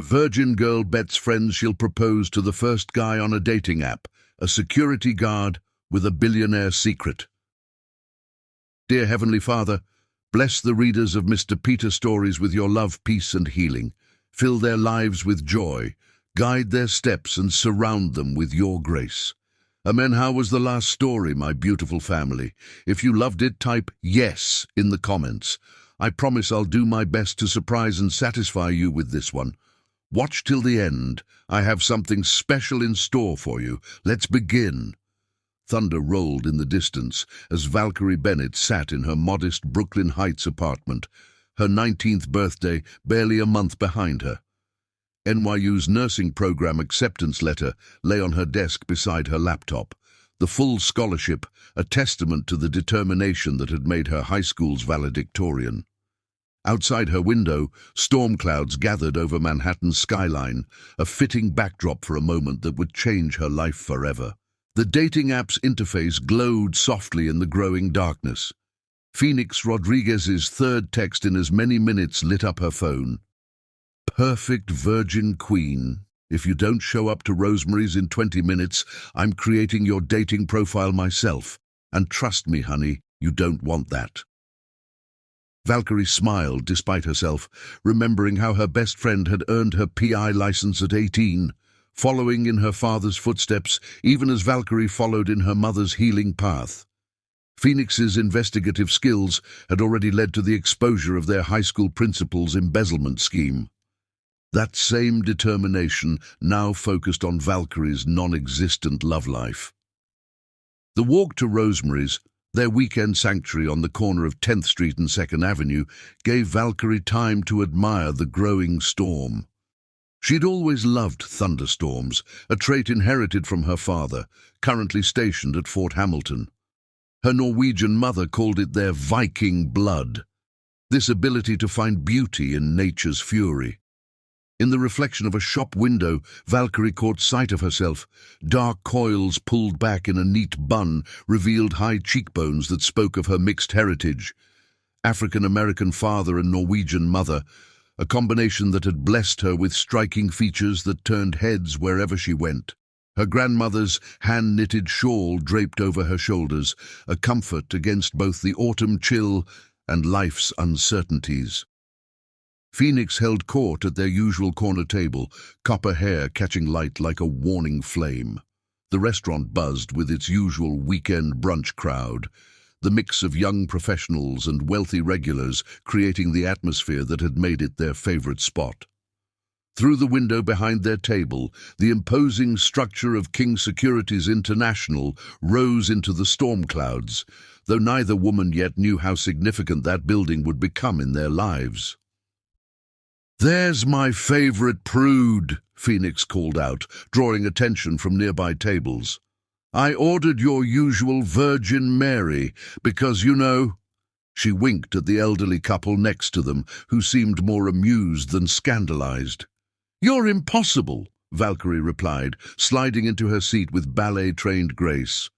Virgin girl bets friends she'll propose to the first guy on a dating app, a security guard with a billionaire secret. Dear Heavenly Father, bless the readers of Mr. Peter stories with your love, peace and healing. Fill their lives with joy, guide their steps and surround them with your grace. Amen. How was the last story, my beautiful family? If you loved it, type yes in the comments. I promise I'll do my best to surprise and satisfy you with this one. Watch till the end. I have something special in store for you. Let's begin. Thunder rolled in the distance as Valkyrie Bennett sat in her modest Brooklyn Heights apartment, her 19th birthday barely a month behind her. NYU's nursing program acceptance letter lay on her desk beside her laptop. The full scholarship, a testament to the determination that had made her high school's valedictorian. Outside her window, storm clouds gathered over Manhattan's skyline, a fitting backdrop for a moment that would change her life forever. The dating app's interface glowed softly in the growing darkness. Phoenix Rodriguez's third text in as many minutes lit up her phone. Perfect virgin queen. If you don't show up to Rosemary's in 20 minutes, I'm creating your dating profile myself. And trust me, honey, you don't want that. Valkyrie smiled despite herself, remembering how her best friend had earned her PI license at 18, following in her father's footsteps, even as Valkyrie followed in her mother's healing path. Phoenix's investigative skills had already led to the exposure of their high school principal's embezzlement scheme. That same determination now focused on Valkyrie's non-existent love life. The walk to Rosemary's, their weekend sanctuary on the corner of 10th Street and 2nd Avenue, gave Valkyrie time to admire the growing storm. She'd always loved thunderstorms, a trait inherited from her father, currently stationed at Fort Hamilton. Her Norwegian mother called it their Viking blood, this ability to find beauty in nature's fury. In the reflection of a shop window, Valkyrie caught sight of herself. Dark coils pulled back in a neat bun revealed high cheekbones that spoke of her mixed heritage. African-American father and Norwegian mother, a combination that had blessed her with striking features that turned heads wherever she went. Her grandmother's hand-knitted shawl draped over her shoulders, a comfort against both the autumn chill and life's uncertainties. Phoenix held court at their usual corner table, copper hair catching light like a warning flame. The restaurant buzzed with its usual weekend brunch crowd, the mix of young professionals and wealthy regulars creating the atmosphere that had made it their favorite spot. Through the window behind their table, the imposing structure of King Securities International rose into the storm clouds, though neither woman yet knew how significant that building would become in their lives. "There's my favorite prude," Phoenix called out, drawing attention from nearby tables. "I ordered your usual Virgin Mary because, you know—" She winked at the elderly couple next to them, who seemed more amused than scandalized. "You're impossible," Valkyrie replied, sliding into her seat with ballet-trained grace.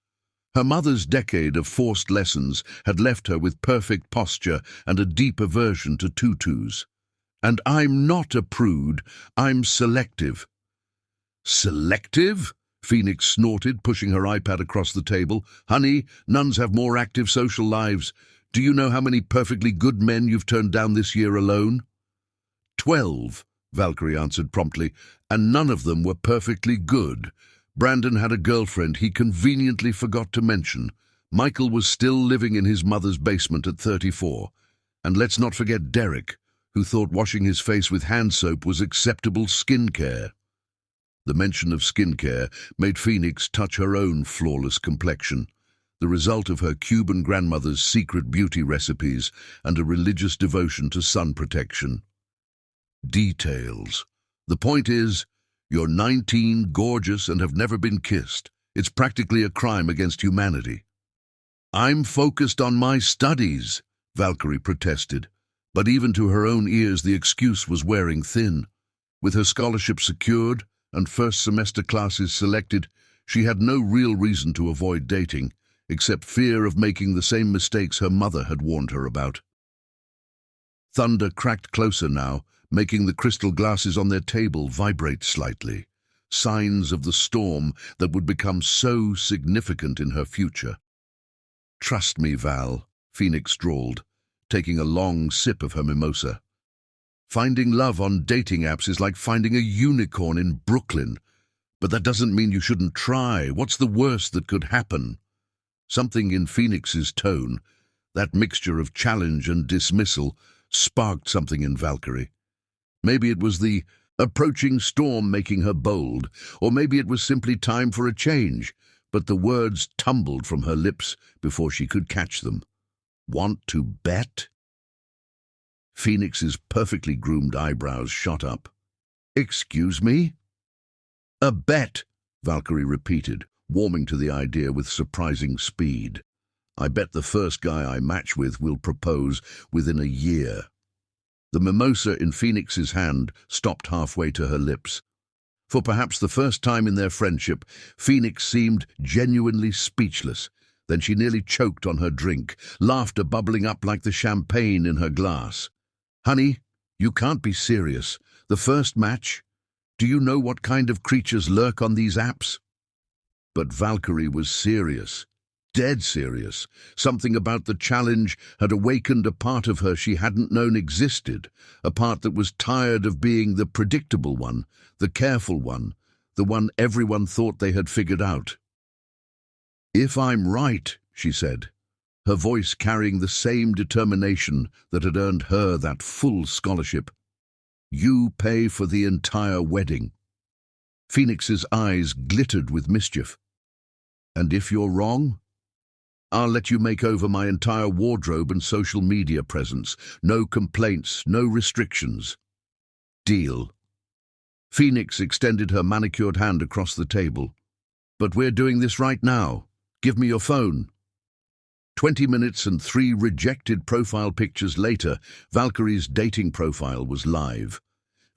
Her mother's decade of forced lessons had left her with perfect posture and a deep aversion to tutus. "And I'm not a prude, I'm selective." "Selective?" Phoenix snorted, pushing her iPad across the table. "Honey, nuns have more active social lives. Do you know how many perfectly good men you've turned down this year alone?" 12, Valkyrie answered promptly, "and none of them were perfectly good. Brandon had a girlfriend he conveniently forgot to mention. Michael was still living in his mother's basement at 34. And let's not forget Derek, who thought washing his face with hand soap was acceptable skincare." The mention of skincare made Phoenix touch her own flawless complexion, the result of her Cuban grandmother's secret beauty recipes and a religious devotion to sun protection. Details. The point is, you're 19, gorgeous, and have never been kissed. It's practically a crime against humanity. "I'm focused on my studies," Valkyrie protested. But even to her own ears the excuse was wearing thin. With her scholarship secured and first-semester classes selected, she had no real reason to avoid dating, except fear of making the same mistakes her mother had warned her about. Thunder cracked closer now, making the crystal glasses on their table vibrate slightly, signs of the storm that would become so significant in her future. "Trust me, Val," Phoenix drawled, taking a long sip of her mimosa. "Finding love on dating apps is like finding a unicorn in Brooklyn. But that doesn't mean you shouldn't try. What's the worst that could happen?" Something in Phoenix's tone, that mixture of challenge and dismissal, sparked something in Valkyrie. Maybe it was the approaching storm making her bold, or maybe it was simply time for a change, but the words tumbled from her lips before she could catch them. "Want to bet?" Phoenix's perfectly groomed eyebrows shot up. "Excuse me?" "A bet," Valkyrie repeated, warming to the idea with surprising speed. "I bet the first guy I match with will propose within a year." The mimosa in Phoenix's hand stopped halfway to her lips. For perhaps the first time in their friendship, Phoenix seemed genuinely speechless. Then she nearly choked on her drink, laughter bubbling up like the champagne in her glass. "Honey, you can't be serious. The first match? Do you know what kind of creatures lurk on these apps?" But Valkyrie was serious. Dead serious. Something about the challenge had awakened a part of her she hadn't known existed, a part that was tired of being the predictable one, the careful one, the one everyone thought they had figured out. "If I'm right," she said, her voice carrying the same determination that had earned her that full scholarship, "you pay for the entire wedding." Phoenix's eyes glittered with mischief. "And if you're wrong? I'll let you make over my entire wardrobe and social media presence. No complaints, no restrictions. Deal." Phoenix extended her manicured hand across the table. "But we're doing this right now. Give me your phone." 20 minutes and 3 rejected profile pictures later, Valkyrie's dating profile was live.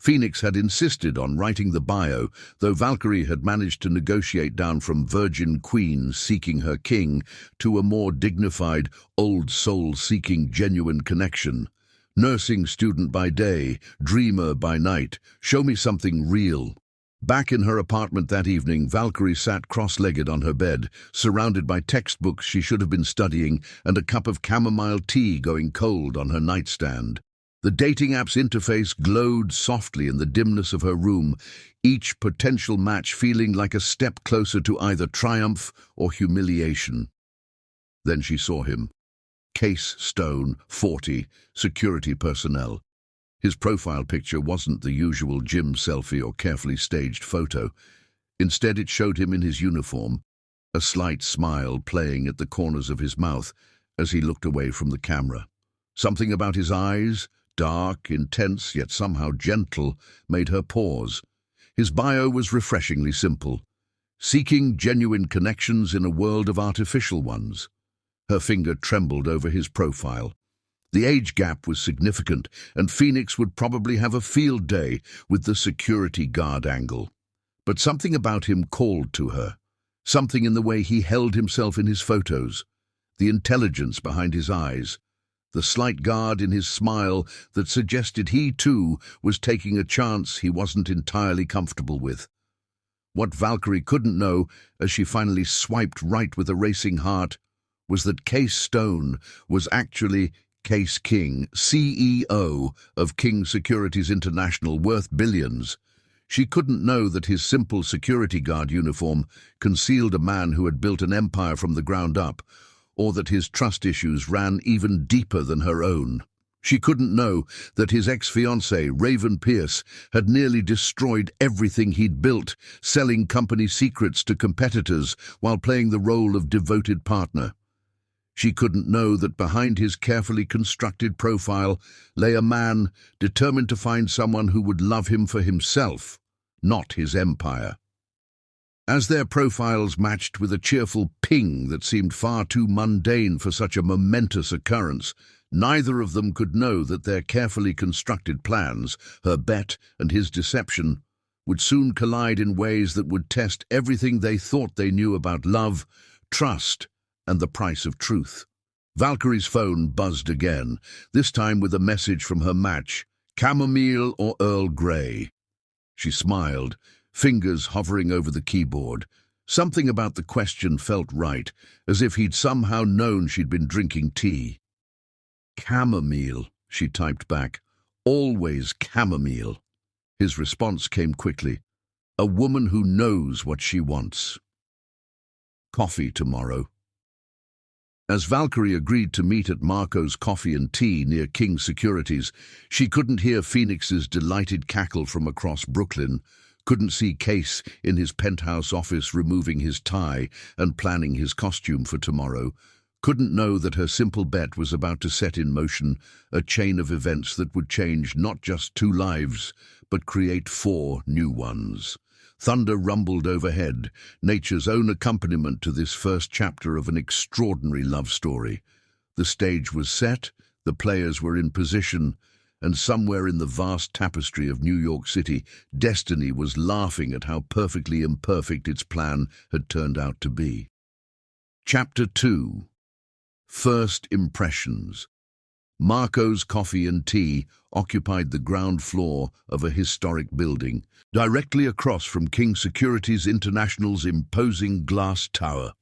Phoenix had insisted on writing the bio, though Valkyrie had managed to negotiate down from virgin queen seeking her king to a more dignified old soul seeking genuine connection. Nursing student by day, dreamer by night, show me something real. Back in her apartment that evening, Valkyrie sat cross-legged on her bed, surrounded by textbooks she should have been studying and a cup of chamomile tea going cold on her nightstand. The dating app's interface glowed softly in the dimness of her room, each potential match feeling like a step closer to either triumph or humiliation. Then she saw him. Case Stone, 40, security personnel. His profile picture wasn't the usual gym selfie or carefully staged photo. Instead, it showed him in his uniform, a slight smile playing at the corners of his mouth as he looked away from the camera. Something about his eyes, dark, intense, yet somehow gentle, made her pause. His bio was refreshingly simple. Seeking genuine connections in a world of artificial ones. Her finger trembled over his profile. The age gap was significant, and Phoenix would probably have a field day with the security guard angle. But something about him called to her. Something in the way he held himself in his photos. The intelligence behind his eyes. The slight guard in his smile that suggested he, too, was taking a chance he wasn't entirely comfortable with. What Valkyrie couldn't know, as she finally swiped right with a racing heart, was that Case Stone was actually Case King, CEO of King Securities International, worth billions. She couldn't know that his simple security guard uniform concealed a man who had built an empire from the ground up, or that his trust issues ran even deeper than her own. She couldn't know that his ex-fiancée, Raven Pierce, had nearly destroyed everything he'd built, selling company secrets to competitors while playing the role of devoted partner. She couldn't know that behind his carefully constructed profile lay a man determined to find someone who would love him for himself, not his empire. As their profiles matched with a cheerful ping that seemed far too mundane for such a momentous occurrence, neither of them could know that their carefully constructed plans, her bet and his deception, would soon collide in ways that would test everything they thought they knew about love, trust, and the price of truth. Valkyrie's phone buzzed again, this time with a message from her match, Chamomile or Earl Grey? She smiled, fingers hovering over the keyboard. Something about the question felt right, as if he'd somehow known she'd been drinking tea. Chamomile, she typed back. Always chamomile. His response came quickly. A woman who knows what she wants. Coffee tomorrow. As Valkyrie agreed to meet at Marco's Coffee and Tea near King Securities, she couldn't hear Phoenix's delighted cackle from across Brooklyn, couldn't see Case in his penthouse office removing his tie and planning his costume for tomorrow, couldn't know that her simple bet was about to set in motion a chain of events that would change not just 2 lives, but create 4 new ones. Thunder rumbled overhead, nature's own accompaniment to this first chapter of an extraordinary love story. The stage was set, the players were in position, and somewhere in the vast tapestry of New York City, destiny was laughing at how perfectly imperfect its plan had turned out to be. Chapter 2. First Impressions. Marco's Coffee and Tea occupied the ground floor of a historic building, directly across from King Securities International's imposing glass tower.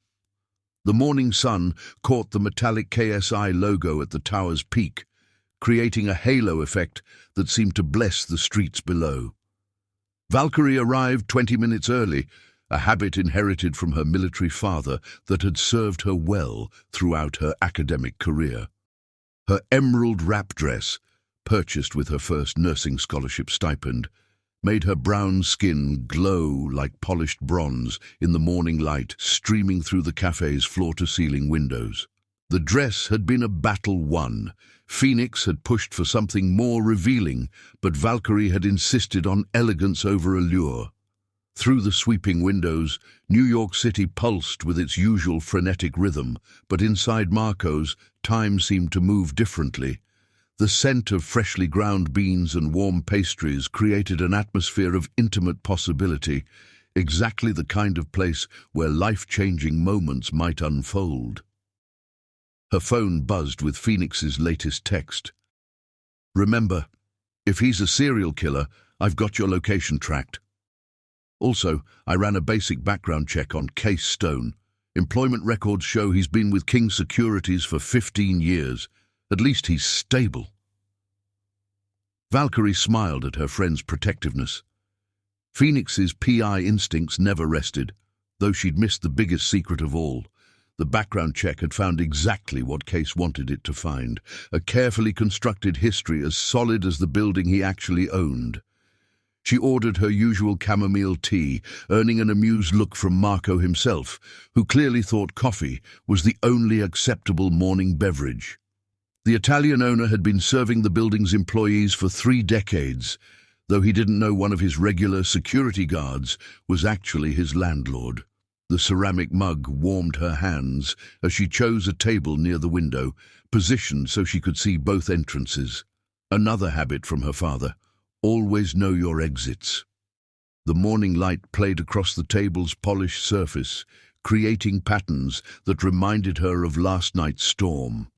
The morning sun caught the metallic KSI logo at the tower's peak, creating a halo effect that seemed to bless the streets below. Valkyrie arrived 20 minutes early, a habit inherited from her military father that had served her well throughout her academic career. Her emerald wrap dress, purchased with her first nursing scholarship stipend, made her brown skin glow like polished bronze in the morning light streaming through the cafe's floor-to-ceiling windows. The dress had been a battle won. Phoenix had pushed for something more revealing, but Valkyrie had insisted on elegance over allure. Through the sweeping windows, New York City pulsed with its usual frenetic rhythm, but inside Marco's, time seemed to move differently. The scent of freshly ground beans and warm pastries created an atmosphere of intimate possibility, exactly the kind of place where life-changing moments might unfold. Her phone buzzed with Phoenix's latest text. "Remember, if he's a serial killer, I've got your location tracked. Also, I ran a basic background check on Case Stone. Employment records show he's been with King Securities for 15 years. At least he's stable." Valkyrie smiled at her friend's protectiveness. Phoenix's PI instincts never rested, though she'd missed the biggest secret of all. The background check had found exactly what Case wanted it to find, a carefully constructed history as solid as the building he actually owned. She ordered her usual chamomile tea, earning an amused look from Marco himself, who clearly thought coffee was the only acceptable morning beverage. The Italian owner had been serving the building's employees for 3 decades, though he didn't know one of his regular security guards was actually his landlord. The ceramic mug warmed her hands as she chose a table near the window, positioned so she could see both entrances. Another habit from her father. Always know your exits. The morning light played across the table's polished surface, creating patterns that reminded her of last night's storm.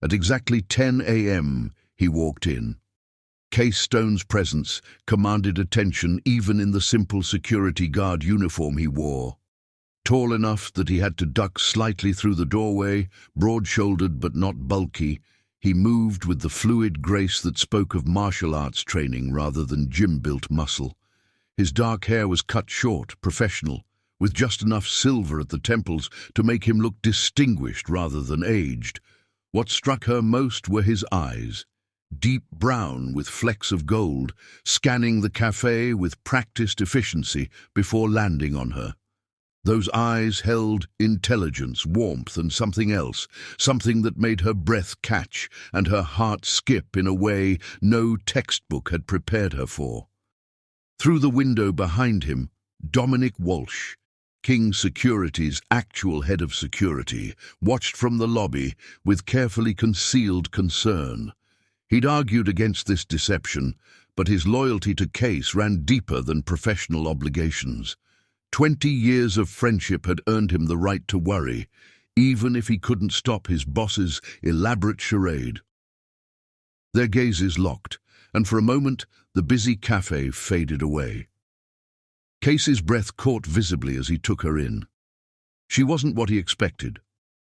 At exactly 10 a.m., he walked in. Case Stone's presence commanded attention even in the simple security guard uniform he wore. Tall enough that he had to duck slightly through the doorway, broad-shouldered but not bulky, he moved with the fluid grace that spoke of martial arts training rather than gym-built muscle. His dark hair was cut short, professional, with just enough silver at the temples to make him look distinguished rather than aged. What struck her most were his eyes, deep brown with flecks of gold, scanning the cafe with practiced efficiency before landing on her. Those eyes held intelligence, warmth, and something else, something that made her breath catch and her heart skip in a way no textbook had prepared her for. Through the window behind him, Dominic Walsh, King Securities' actual head of security, watched from the lobby with carefully concealed concern. He'd argued against this deception, but his loyalty to Case ran deeper than professional obligations. 20 years of friendship had earned him the right to worry, even if he couldn't stop his boss's elaborate charade. Their gazes locked, and for a moment the busy cafe faded away. Casey's breath caught visibly as he took her in. She wasn't what he expected.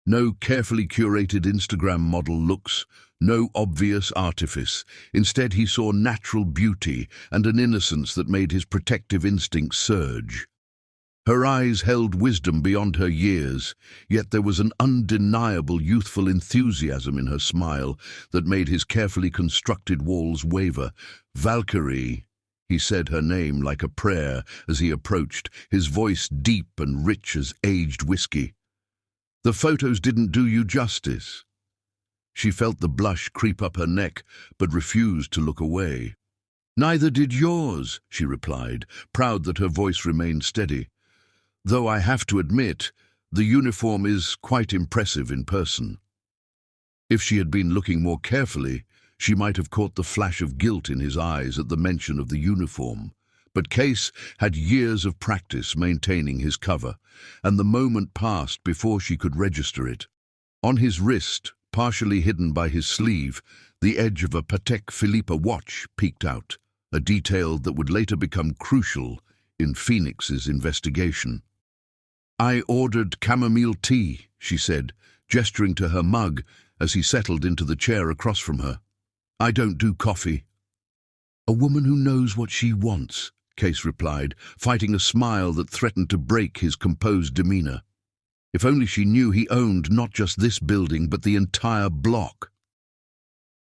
No carefully curated Instagram model looks, no obvious artifice. Instead, he saw natural beauty and an innocence that made his protective instincts surge. Her eyes held wisdom beyond her years, yet there was an undeniable youthful enthusiasm in her smile that made his carefully constructed walls waver. "Valkyrie," he said her name like a prayer as he approached, his voice deep and rich as aged whiskey. "The photos didn't do you justice." She felt the blush creep up her neck, but refused to look away. "Neither did yours," she replied, proud that her voice remained steady. "Though I have to admit, the uniform is quite impressive in person." If she had been looking more carefully, she might have caught the flash of guilt in his eyes at the mention of the uniform. But Case had years of practice maintaining his cover, and the moment passed before she could register it. On his wrist, partially hidden by his sleeve, the edge of a Patek Philippe watch peeked out, a detail that would later become crucial in Phoenix's investigation. "I ordered chamomile tea," she said, gesturing to her mug as he settled into the chair across from her. "I don't do coffee." "A woman who knows what she wants," Case replied, fighting a smile that threatened to break his composed demeanor. If only she knew he owned not just this building, but the entire block.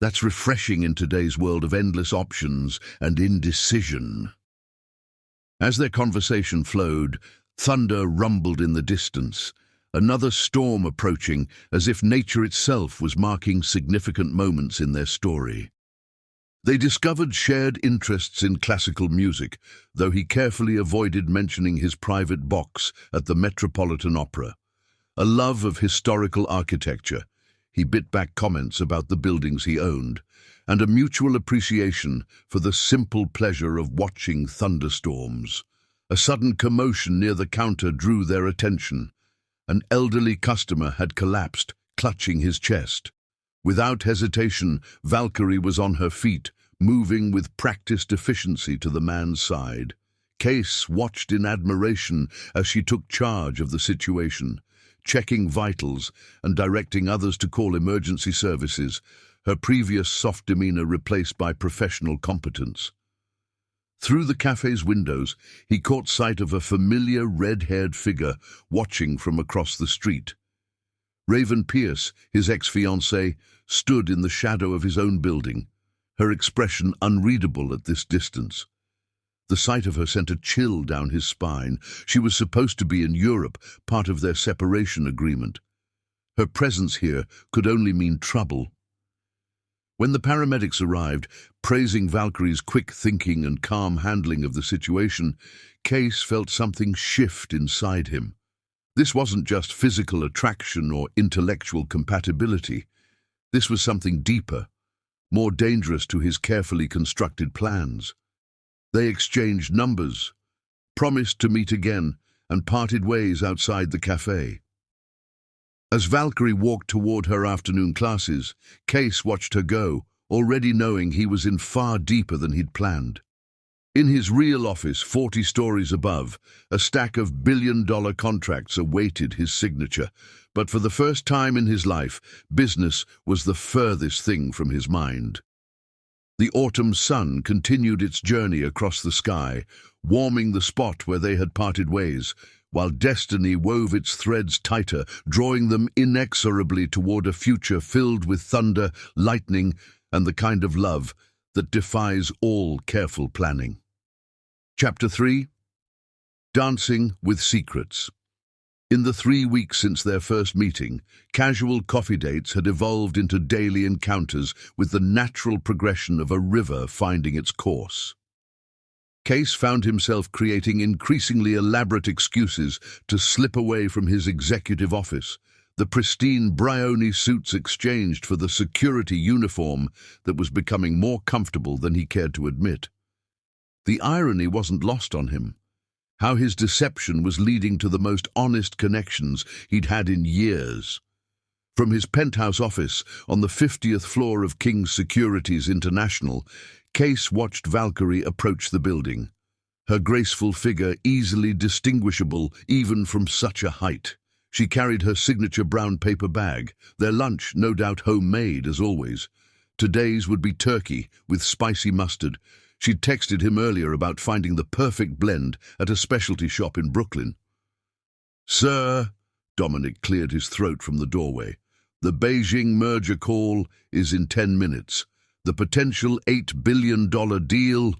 That's refreshing in today's world of endless options and indecision. As their conversation flowed, thunder rumbled in the distance, another storm approaching, as if nature itself was marking significant moments in their story. They discovered shared interests in classical music, though he carefully avoided mentioning his private box at the Metropolitan Opera. A love of historical architecture, he bit back comments about the buildings he owned, and a mutual appreciation for the simple pleasure of watching thunderstorms. A sudden commotion near the counter drew their attention. An elderly customer had collapsed, clutching his chest. Without hesitation, Valkyrie was on her feet, moving with practiced efficiency to the man's side. Case watched in admiration as she took charge of the situation, checking vitals and directing others to call emergency services, her previous soft demeanor replaced by professional competence. Through the cafe's windows, he caught sight of a familiar red-haired figure watching from across the street. Raven Pierce, his ex-fiancée, stood in the shadow of his own building, her expression unreadable at this distance. The sight of her sent a chill down his spine. She was supposed to be in Europe, part of their separation agreement. Her presence here could only mean trouble. When the paramedics arrived, praising Valkyrie's quick thinking and calm handling of the situation, Case felt something shift inside him. This wasn't just physical attraction or intellectual compatibility. This was something deeper, more dangerous to his carefully constructed plans. They exchanged numbers, promised to meet again, and parted ways outside the cafe. As Valkyrie walked toward her afternoon classes, Case watched her go, already knowing he was in far deeper than he'd planned. In his real office, 40 stories above, a stack of billion-dollar contracts awaited his signature, but for the first time in his life, business was the furthest thing from his mind. The autumn sun continued its journey across the sky, warming the spot where they had parted ways, while destiny wove its threads tighter, drawing them inexorably toward a future filled with thunder, lightning, and the kind of love that defies all careful planning. Chapter 3. Dancing with Secrets. In the 3 weeks since their first meeting, casual coffee dates had evolved into daily encounters with the natural progression of a river finding its course. Case found himself creating increasingly elaborate excuses to slip away from his executive office, the pristine Brioni suits exchanged for the security uniform that was becoming more comfortable than he cared to admit. The irony wasn't lost on him. How his deception was leading to the most honest connections he'd had in years. From his penthouse office on the 50th floor of King's Securities International, Case watched Valkyrie approach the building, her graceful figure easily distinguishable even from such a height. She carried her signature brown paper bag, their lunch no doubt homemade as always. Today's would be turkey with spicy mustard. She'd texted him earlier about finding the perfect blend at a specialty shop in Brooklyn. "Sir," Dominic cleared his throat from the doorway, "the Beijing merger call is in 10 minutes. The potential $8 billion deal."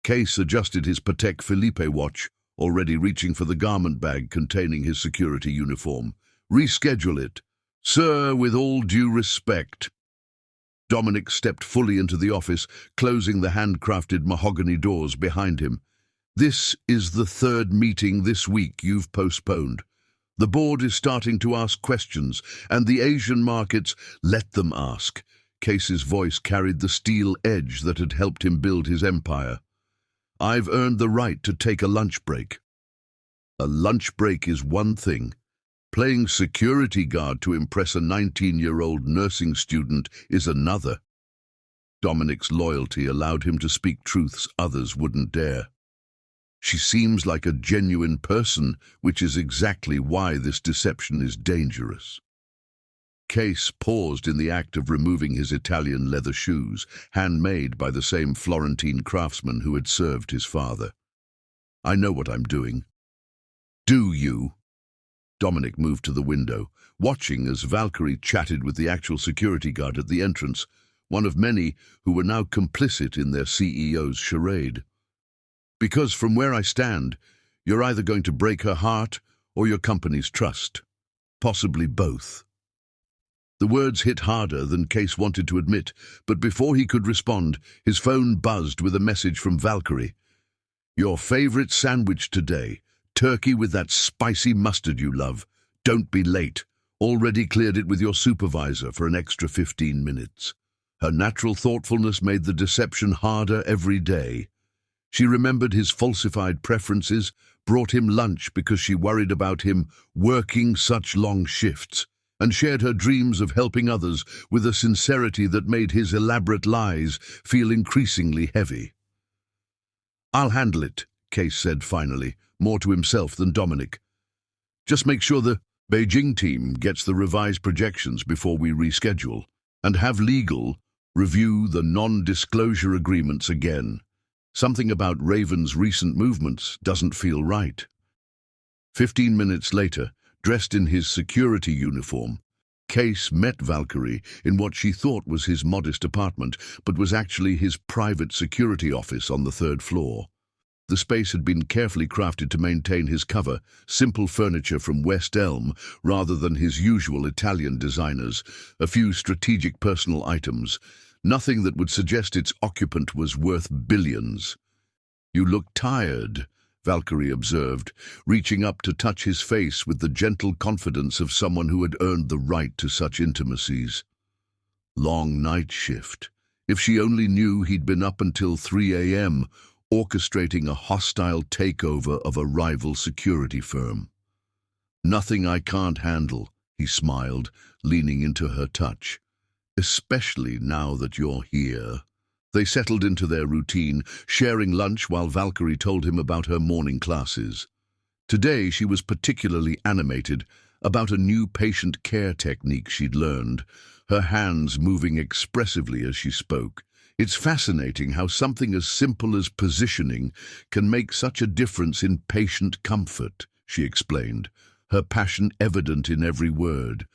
Case adjusted his Patek Philippe watch, already reaching for the garment bag containing his security uniform. "Reschedule it." "Sir, with all due respect." Dominic stepped fully into the office, closing the handcrafted mahogany doors behind him. "This is the third meeting this week you've postponed. The board is starting to ask questions, and the Asian markets, let them ask." Case's voice carried the steel edge that had helped him build his empire. "I've earned the right to take a lunch break." A lunch break is one thing. Playing security guard to impress a 19-year-old nursing student is another. Dominic's loyalty allowed him to speak truths others wouldn't dare. "She seems like a genuine person, which is exactly why this deception is dangerous." Case paused in the act of removing his Italian leather shoes, handmade by the same Florentine craftsman who had served his father. "I know what I'm doing." "Do you?" Dominic moved to the window, watching as Valkyrie chatted with the actual security guard at the entrance, one of many who were now complicit in their CEO's charade. "Because from where I stand, you're either going to break her heart or your company's trust. Possibly both." The words hit harder than Case wanted to admit, but before he could respond, his phone buzzed with a message from Valkyrie. "Your favorite sandwich today. Turkey with that spicy mustard you love. Don't be late. Already cleared it with your supervisor for an extra 15 minutes. Her natural thoughtfulness made the deception harder every day. She remembered his falsified preferences, brought him lunch because she worried about him working such long shifts, and shared her dreams of helping others with a sincerity that made his elaborate lies feel increasingly heavy. "I'll handle it," Case said finally, more to himself than Dominic. "Just make sure the Beijing team gets the revised projections before we reschedule, and have legal review the non-disclosure agreements again. Something about Raven's recent movements doesn't feel right." 15 minutes later, dressed in his security uniform, Case met Valkyrie in what she thought was his modest apartment, but was actually his private security office on the 3rd floor. The space had been carefully crafted to maintain his cover, simple furniture from West Elm rather than his usual Italian designers, a few strategic personal items, nothing that would suggest its occupant was worth billions. "You look tired," Valkyrie observed, reaching up to touch his face with the gentle confidence of someone who had earned the right to such intimacies. Long night shift. If she only knew he'd been up until 3 a.m., orchestrating a hostile takeover of a rival security firm. "Nothing I can't handle," he smiled, leaning into her touch. "Especially now that you're here." They settled into their routine, sharing lunch while Valkyrie told him about her morning classes. Today she was particularly animated about a new patient care technique she'd learned, her hands moving expressively as she spoke. "It's fascinating how something as simple as positioning can make such a difference in patient comfort," she explained, her passion evident in every word.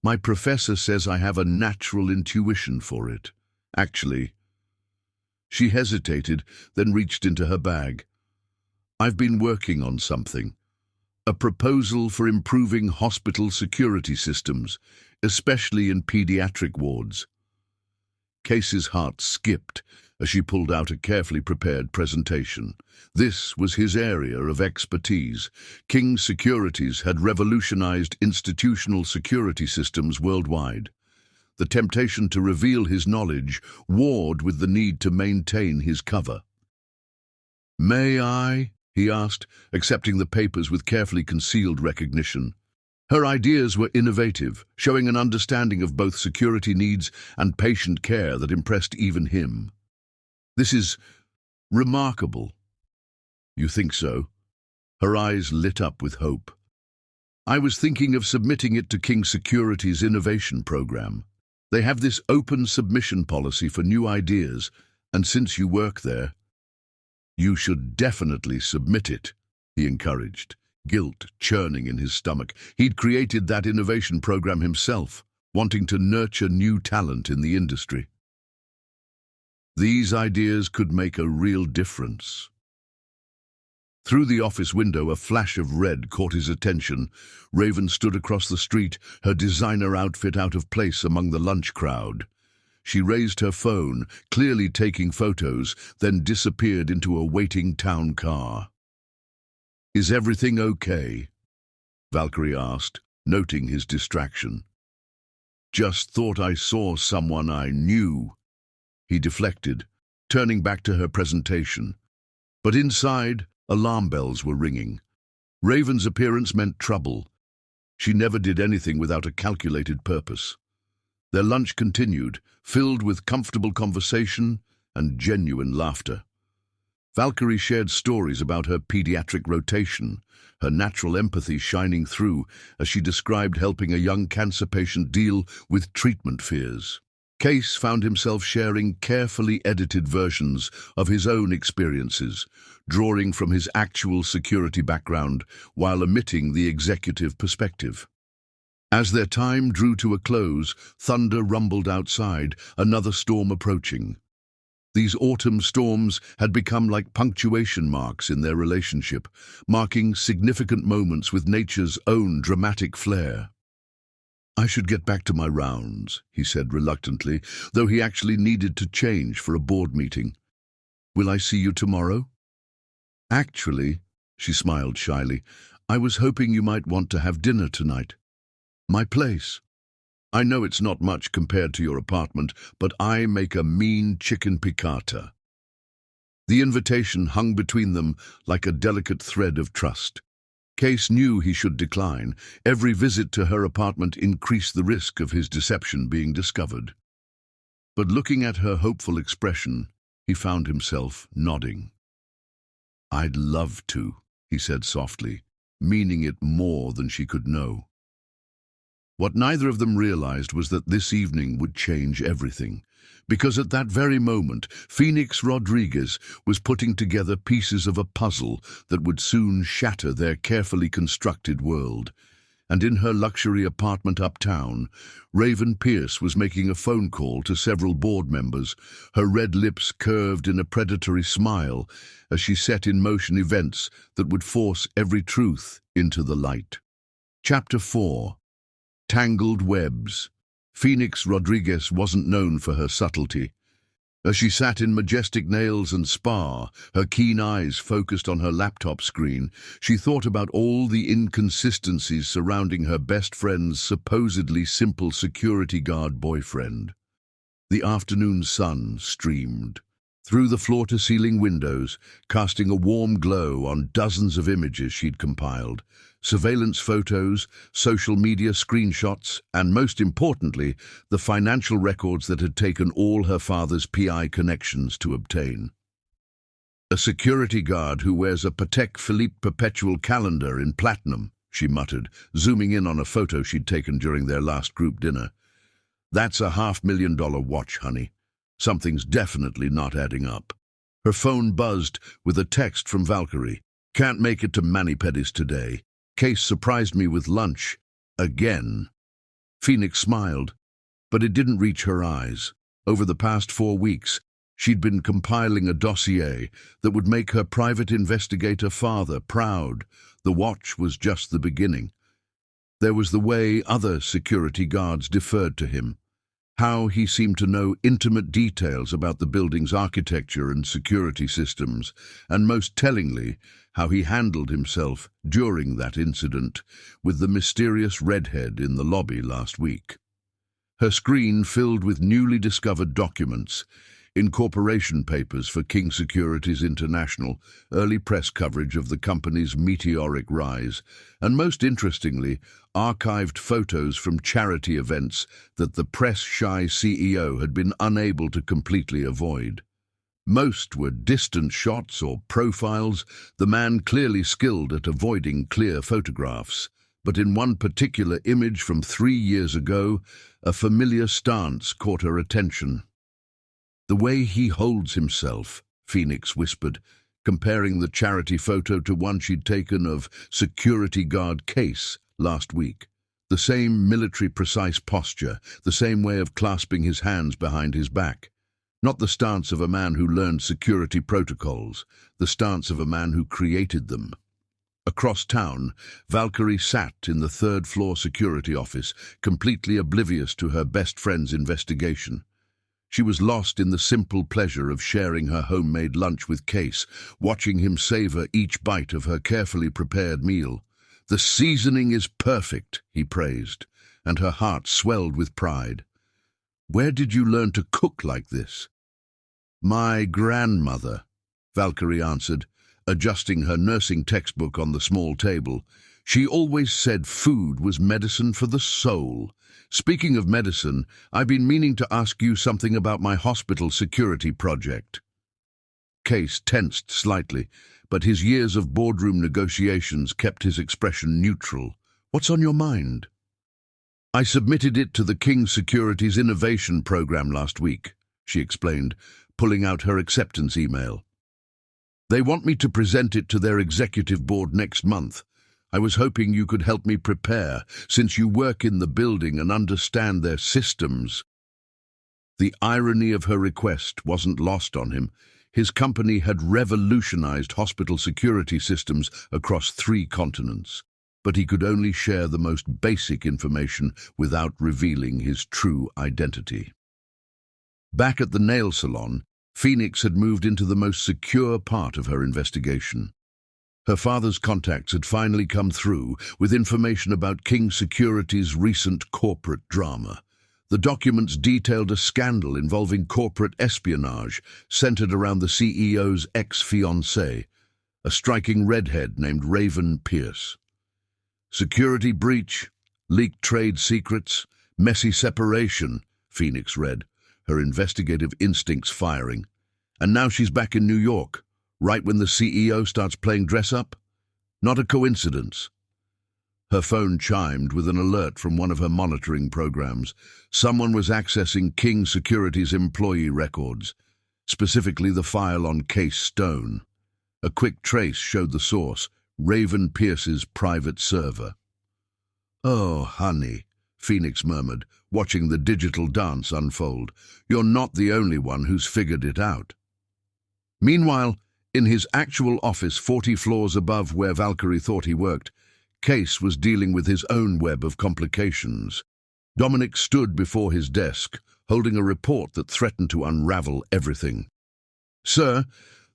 "My professor says I have a natural intuition for it. Actually—" She hesitated, then reached into her bag. "I've been working on something. A proposal for improving hospital security systems, especially in pediatric wards." Case's heart skipped as she pulled out a carefully prepared presentation. This was his area of expertise. King Securities had revolutionized institutional security systems worldwide. The temptation to reveal his knowledge warred with the need to maintain his cover. "May I?" he asked, accepting the papers with carefully concealed recognition. Her ideas were innovative, showing an understanding of both security needs and patient care that impressed even him. "This is remarkable." "You think so?" Her eyes lit up with hope. "I was thinking of submitting it to King Security's innovation program. They have this open submission policy for new ideas, and since you work there, you should definitely submit it," he encouraged, guilt churning in his stomach. He'd created that innovation program himself, wanting to nurture new talent in the industry. These ideas could make a real difference. Through the office window, a flash of red caught his attention. Raven stood across the street, her designer outfit out of place among the lunch crowd. She raised her phone, clearly taking photos, then disappeared into a waiting town car. "Is everything okay?" Valkyrie asked, noting his distraction. "Just thought I saw someone I knew." He deflected, turning back to her presentation. But inside, alarm bells were ringing. Raven's appearance meant trouble. She never did anything without a calculated purpose. Their lunch continued, filled with comfortable conversation and genuine laughter. Valkyrie shared stories about her pediatric rotation, her natural empathy shining through as she described helping a young cancer patient deal with treatment fears. Case found himself sharing carefully edited versions of his own experiences, drawing from his actual security background while omitting the executive perspective. As their time drew to a close, thunder rumbled outside, another storm approaching. These autumn storms had become like punctuation marks in their relationship, marking significant moments with nature's own dramatic flair. "I should get back to my rounds," he said reluctantly, though he actually needed to change for a board meeting. "Will I see you tomorrow?" "Actually," she smiled shyly, "I was hoping you might want to have dinner tonight. My place. I know it's not much compared to your apartment, but I make a mean chicken piccata." The invitation hung between them like a delicate thread of trust. Case knew he should decline. Every visit to her apartment increased the risk of his deception being discovered. But looking at her hopeful expression, he found himself nodding. "I'd love to," he said softly, meaning it more than she could know. What neither of them realized was that this evening would change everything, because at that very moment, Phoenix Rodriguez was putting together pieces of a puzzle that would soon shatter their carefully constructed world. And in her luxury apartment uptown, Raven Pierce was making a phone call to several board members, her red lips curved in a predatory smile as she set in motion events that would force every truth into the light. Chapter 4. Tangled Webs. Phoenix Rodriguez wasn't known for her subtlety. As she sat in majestic nails and spa, her keen eyes focused on her laptop screen, she thought about all the inconsistencies surrounding her best friend's supposedly simple security guard boyfriend. The afternoon sun streamed through the floor-to-ceiling windows, casting a warm glow on dozens of images she'd compiled. Surveillance photos, social media screenshots, and most importantly, the financial records that had taken all her father's PI connections to obtain. "A security guard who wears a Patek Philippe perpetual calendar in platinum," she muttered, zooming in on a photo she'd taken during their last group dinner. "That's a $500,000 watch, honey. Something's definitely not adding up." Her phone buzzed with a text from Valkyrie. "Can't make it to Mani-Pedis today. Case surprised me with lunch. Again." Phoenix smiled, but it didn't reach her eyes. Over the past 4 weeks, she'd been compiling a dossier that would make her private investigator father proud. The watch was just the beginning. There was the way other security guards deferred to him, how he seemed to know intimate details about the building's architecture and security systems, and most tellingly, how he handled himself during that incident with the mysterious redhead in the lobby last week. Her screen filled with newly discovered documents, incorporation papers for King Securities International, early press coverage of the company's meteoric rise, and most interestingly, archived photos from charity events that the press-shy CEO had been unable to completely avoid. Most were distant shots or profiles, the man clearly skilled at avoiding clear photographs. But in one particular image from 3 years ago, a familiar stance caught her attention. "The way he holds himself," Phoenix whispered, comparing the charity photo to one she'd taken of security guard Case last week. The same military-precise posture, the same way of clasping his hands behind his back. Not the stance of a man who learned security protocols, the stance of a man who created them. Across town, Valkyrie sat in the third-floor security office, completely oblivious to her best friend's investigation. She was lost in the simple pleasure of sharing her homemade lunch with Case, watching him savor each bite of her carefully prepared meal. "The seasoning is perfect," he praised, and her heart swelled with pride. "Where did you learn to cook like this?" "My grandmother," Valkyrie answered, adjusting her nursing textbook on the small table. "She always said food was medicine for the soul. Speaking of medicine, I've been meaning to ask you something about my hospital security project." Case tensed slightly, but his years of boardroom negotiations kept his expression neutral. "What's on your mind?" "I submitted it to the King Securities Innovation Program last week," she explained, pulling out her acceptance email. "They want me to present it to their executive board next month. I was hoping you could help me prepare, since you work in the building and understand their systems." The irony of her request wasn't lost on him. His company had revolutionized hospital security systems across 3 continents, but he could only share the most basic information without revealing his true identity. Back at the nail salon, Phoenix had moved into the most secure part of her investigation. Her father's contacts had finally come through with information about King Security's recent corporate drama. The documents detailed a scandal involving corporate espionage centered around the CEO's ex-fiancée, a striking redhead named Raven Pierce. "Security breach, leaked trade secrets, messy separation," Phoenix read, her investigative instincts firing. "And now she's back in New York, right when the CEO starts playing dress-up? Not a coincidence." Her phone chimed with an alert from one of her monitoring programs. Someone was accessing King Security's employee records, specifically the file on Case Stone. A quick trace showed the source, Raven Pierce's private server. "Oh, honey," Phoenix murmured, watching the digital dance unfold. "You're not the only one who's figured it out." Meanwhile, in his actual office 40 floors above where Valkyrie thought he worked, Case was dealing with his own web of complications. Dominic stood before his desk, holding a report that threatened to unravel everything. "Sir,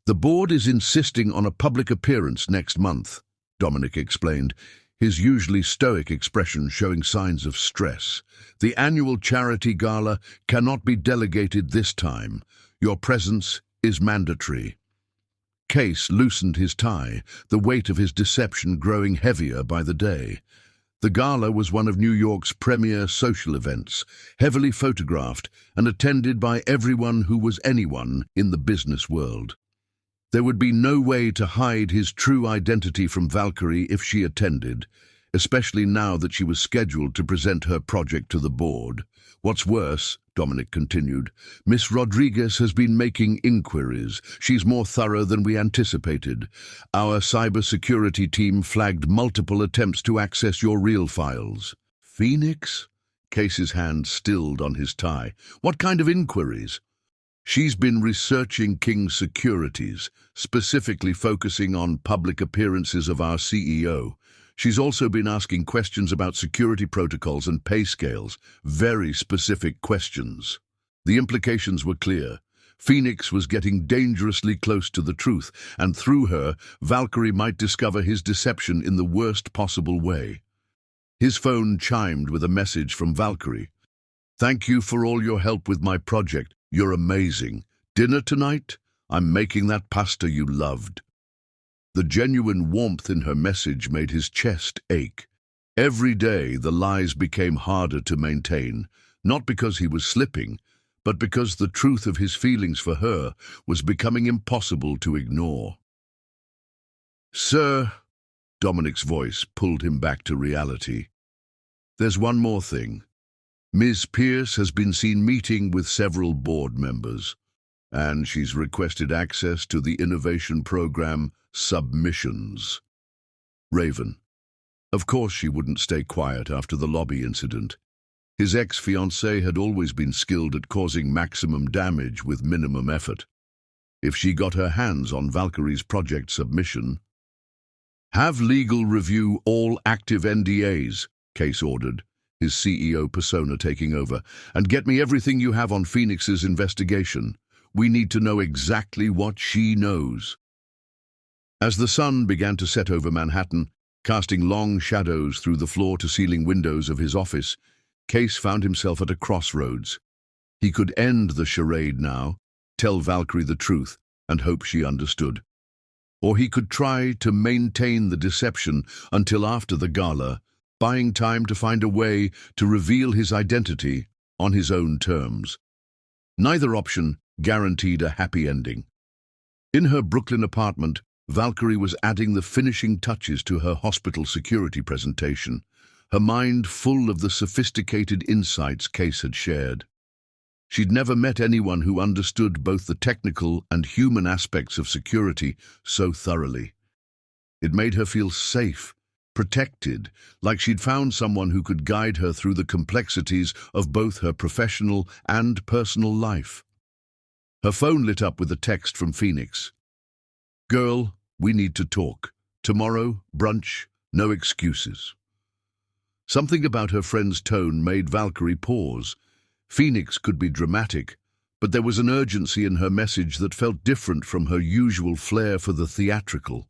the board is insisting on a public appearance next month," Dominic explained, his usually stoic expression showing signs of stress. "The annual charity gala cannot be delegated this time. Your presence is mandatory." Case loosened his tie, the weight of his deception growing heavier by the day. The gala was one of New York's premier social events, heavily photographed and attended by everyone who was anyone in the business world. There would be no way to hide his true identity from Valkyrie if she attended, especially now that she was scheduled to present her project to the board. "What's worse," Dominic continued, "Miss Rodriguez has been making inquiries. She's more thorough than we anticipated. Our cybersecurity team flagged multiple attempts to access your real files." "Phoenix?" Case's hand stilled on his tie. "What kind of inquiries?" "She's been researching King Securities, specifically focusing on public appearances of our CEO. She's also been asking questions about security protocols and pay scales, very specific questions." The implications were clear. Phoenix was getting dangerously close to the truth, and through her, Valkyrie might discover his deception in the worst possible way. His phone chimed with a message from Valkyrie. "Thank you for all your help with my project. You're amazing. Dinner tonight? I'm making that pasta you loved. The genuine warmth in her message made his chest ache. Every day the lies became harder to maintain, not because he was slipping, but because the truth of his feelings for her was becoming impossible to ignore. "Sir," Dominic's voice pulled him back to reality. "There's one more thing. Ms. Pierce has been seen meeting with several board members, and she's requested access to the innovation program submissions." Raven. Of course she wouldn't stay quiet after the lobby incident. His ex-fiancée had always been skilled at causing maximum damage with minimum effort. If she got her hands on Valkyrie's project submission... "Have legal review all active NDAs," Case ordered, his CEO persona taking over, "and get me everything you have on Phoenix's investigation. We need to know exactly what she knows." As the sun began to set over Manhattan, casting long shadows through the floor-to-ceiling windows of his office, Case found himself at a crossroads. He could end the charade now, tell Valkyrie the truth, and hope she understood. Or he could try to maintain the deception until after the gala, buying time to find a way to reveal his identity on his own terms. Neither option guaranteed a happy ending. In her Brooklyn apartment, Valkyrie was adding the finishing touches to her hospital security presentation, her mind full of the sophisticated insights Case had shared. She'd never met anyone who understood both the technical and human aspects of security so thoroughly. It made her feel safe, protected, like she'd found someone who could guide her through the complexities of both her professional and personal life. Her phone lit up with a text from Phoenix. "Girl, we need to talk. Tomorrow, brunch, no excuses." Something about her friend's tone made Valkyrie pause. Phoenix could be dramatic, but there was an urgency in her message that felt different from her usual flair for the theatrical.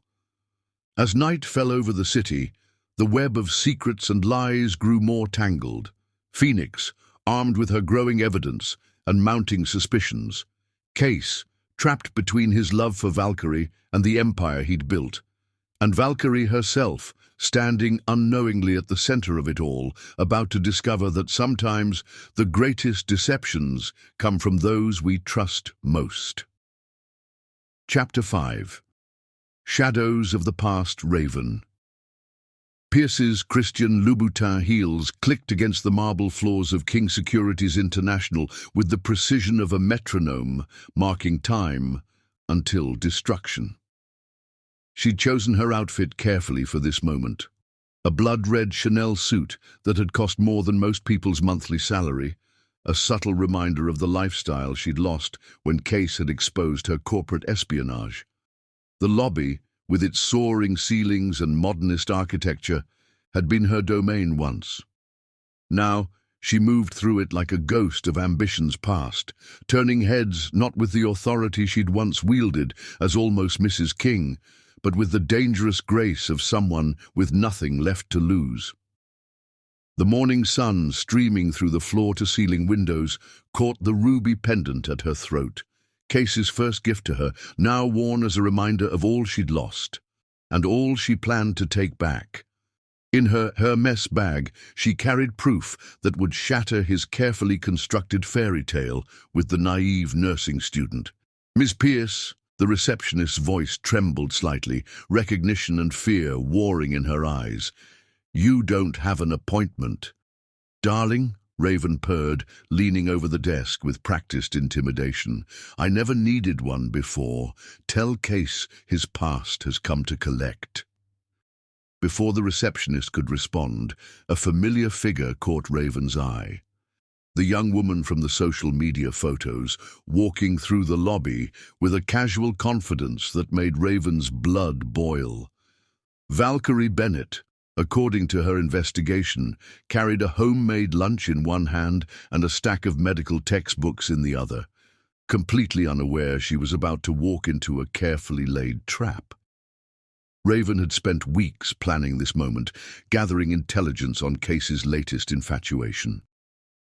As night fell over the city, the web of secrets and lies grew more tangled. Phoenix, armed with her growing evidence and mounting suspicions. Case, trapped between his love for Valkyrie and the empire he'd built. And Valkyrie herself, standing unknowingly at the center of it all, about to discover that sometimes the greatest deceptions come from those we trust most. Chapter 5. Shadows of the Past Raven. Pierce's Christian Louboutin heels clicked against the marble floors of King Securities International with the precision of a metronome, marking time until destruction. She'd chosen her outfit carefully for this moment. A blood-red Chanel suit that had cost more than most people's monthly salary, a subtle reminder of the lifestyle she'd lost when Case had exposed her corporate espionage. The lobby, with its soaring ceilings and modernist architecture, had been her domain once. Now, she moved through it like a ghost of ambitions past, turning heads not with the authority she'd once wielded as almost Mrs. King, but with the dangerous grace of someone with nothing left to lose. The morning sun, streaming through the floor-to-ceiling windows, caught the ruby pendant at her throat, Case's first gift to her, now worn as a reminder of all she'd lost, and all she planned to take back. In her Hermes bag, she carried proof that would shatter his carefully constructed fairy tale with the naive nursing student. "Miss Pierce," the receptionist's voice trembled slightly, recognition and fear warring in her eyes. "You don't have an appointment." "Darling," Raven purred, leaning over the desk with practiced intimidation. "I never needed one before. Tell Case his past has come to collect." Before the receptionist could respond, a familiar figure caught Raven's eye. The young woman from the social media photos, walking through the lobby with a casual confidence that made Raven's blood boil. Valkyrie Bennett, according to her investigation, carried a homemade lunch in one hand and a stack of medical textbooks in the other, completely unaware she was about to walk into a carefully laid trap. Raven had spent weeks planning this moment, gathering intelligence on Case's latest infatuation.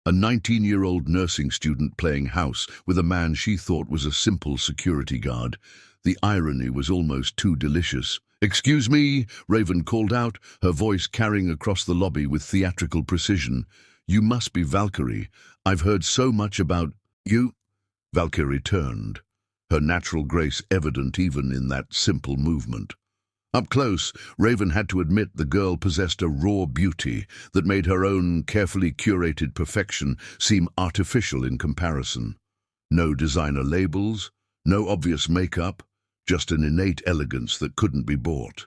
a 19-year-old nursing student playing house with a man she thought was a simple security guard. The irony was almost too delicious. "Excuse me," Raven called out, her voice carrying across the lobby with theatrical precision. "You must be Valkyrie. I've heard so much about you." Valkyrie turned, her natural grace evident even in that simple movement. Up close, Raven had to admit the girl possessed a raw beauty that made her own carefully curated perfection seem artificial in comparison. No designer labels, no obvious makeup, just an innate elegance that couldn't be bought.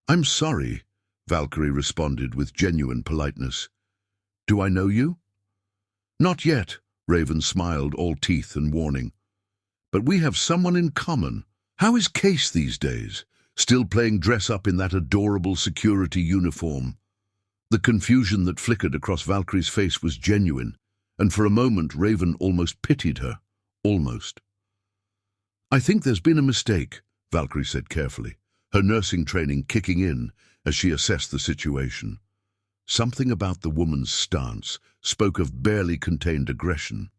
"I'm sorry," Valkyrie responded with genuine politeness. "Do I know you?" "Not yet," Raven smiled, all teeth and warning. "But we have someone in common. How is Case these days? Still playing dress-up in that adorable security uniform?" The confusion that flickered across Valkyrie's face was genuine, and for a moment Raven almost pitied her. Almost. "I think there's been a mistake," Valkyrie said carefully, her nursing training kicking in as she assessed the situation. Something about the woman's stance spoke of barely contained aggression.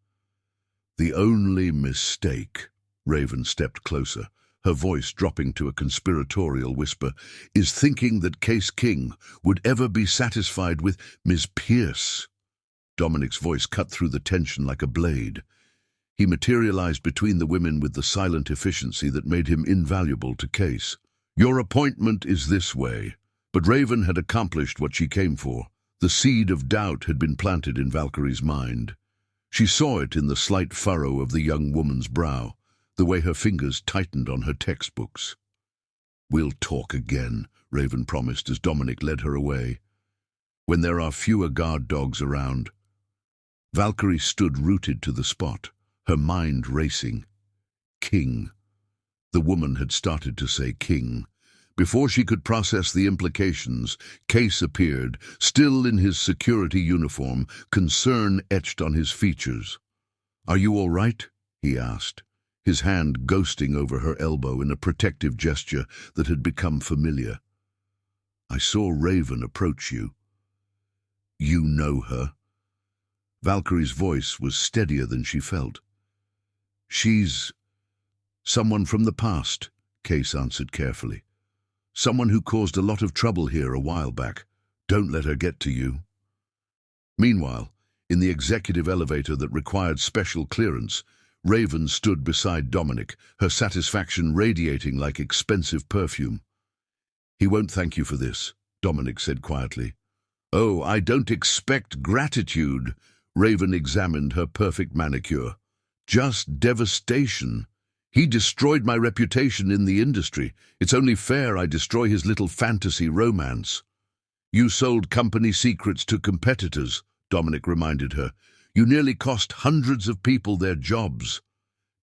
"The only mistake," Raven stepped closer, her voice dropping to a conspiratorial whisper, "is thinking that Case King would ever be satisfied with Ms. Pierce." Dominic's voice cut through the tension like a blade. He materialized between the women with the silent efficiency that made him invaluable to Case. "Your appointment is this way." But Raven had accomplished what she came for. The seed of doubt had been planted in Valkyrie's mind. She saw it in the slight furrow of the young woman's brow, the way her fingers tightened on her textbooks. "We'll talk again," Raven promised as Dominic led her away. "When there are fewer guard dogs around." Valkyrie stood rooted to the spot, her mind racing. King. The woman had started to say king. Before she could process the implications, Case appeared, still in his security uniform, concern etched on his features. "Are you all right?" he asked, his hand ghosting over her elbow in a protective gesture that had become familiar. "I saw Raven approach you." "You know her?" Valkyrie's voice was steadier than she felt. "She's someone from the past," Case answered carefully. "Someone who caused a lot of trouble here a while back. Don't let her get to you." Meanwhile, in the executive elevator that required special clearance, Raven stood beside Dominic, her satisfaction radiating like expensive perfume. "He won't thank you for this," Dominic said quietly. "Oh, I don't expect gratitude." Raven examined her perfect manicure. "Just devastation. He destroyed my reputation in the industry. It's only fair I destroy his little fantasy romance." "You sold company secrets to competitors," Dominic reminded her. "You nearly cost hundreds of people their jobs."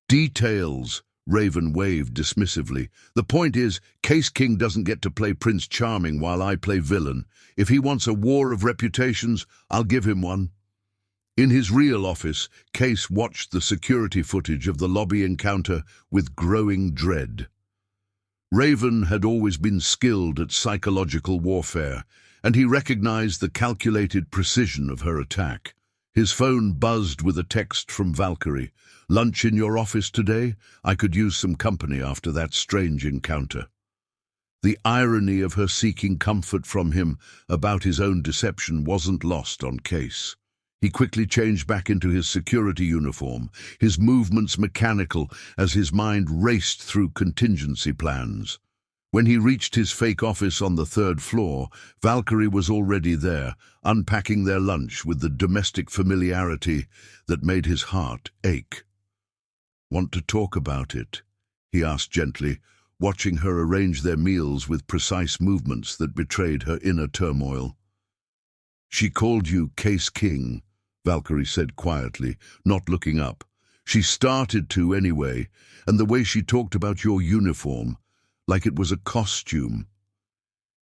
"Details," Raven waved dismissively. "The point is, Case King doesn't get to play Prince Charming while I play villain. If he wants a war of reputations, I'll give him one." In his real office, Case watched the security footage of the lobby encounter with growing dread. Raven had always been skilled at psychological warfare, and he recognized the calculated precision of her attack. His phone buzzed with a text from Valkyrie. "Lunch in your office today? I could use some company after that strange encounter." The irony of her seeking comfort from him about his own deception wasn't lost on Case. He quickly changed back into his security uniform, his movements mechanical as his mind raced through contingency plans. When he reached his fake office on the 3rd floor, Valkyrie was already there, unpacking their lunch with the domestic familiarity that made his heart ache. "Want to talk about it?" he asked gently, watching her arrange their meals with precise movements that betrayed her inner turmoil. "She called you Case King," Valkyrie said quietly, not looking up. "She started to anyway, and the way she talked about your uniform, like it was a costume."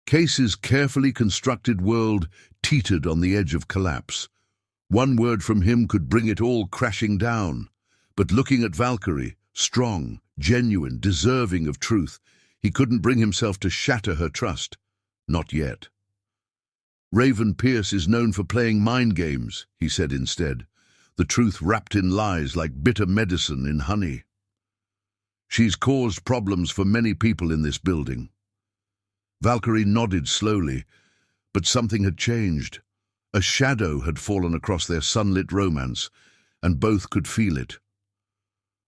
Case's carefully constructed world teetered on the edge of collapse. One word from him could bring it all crashing down. But looking at Valkyrie, strong, genuine, deserving of truth, he couldn't bring himself to shatter her trust. Not yet. Raven Pierce is known for playing mind games, he said instead, the truth wrapped in lies like bitter medicine in honey. She's caused problems for many people in this building. Valkyrie nodded slowly, but something had changed. A shadow had fallen across their sunlit romance, and both could feel it.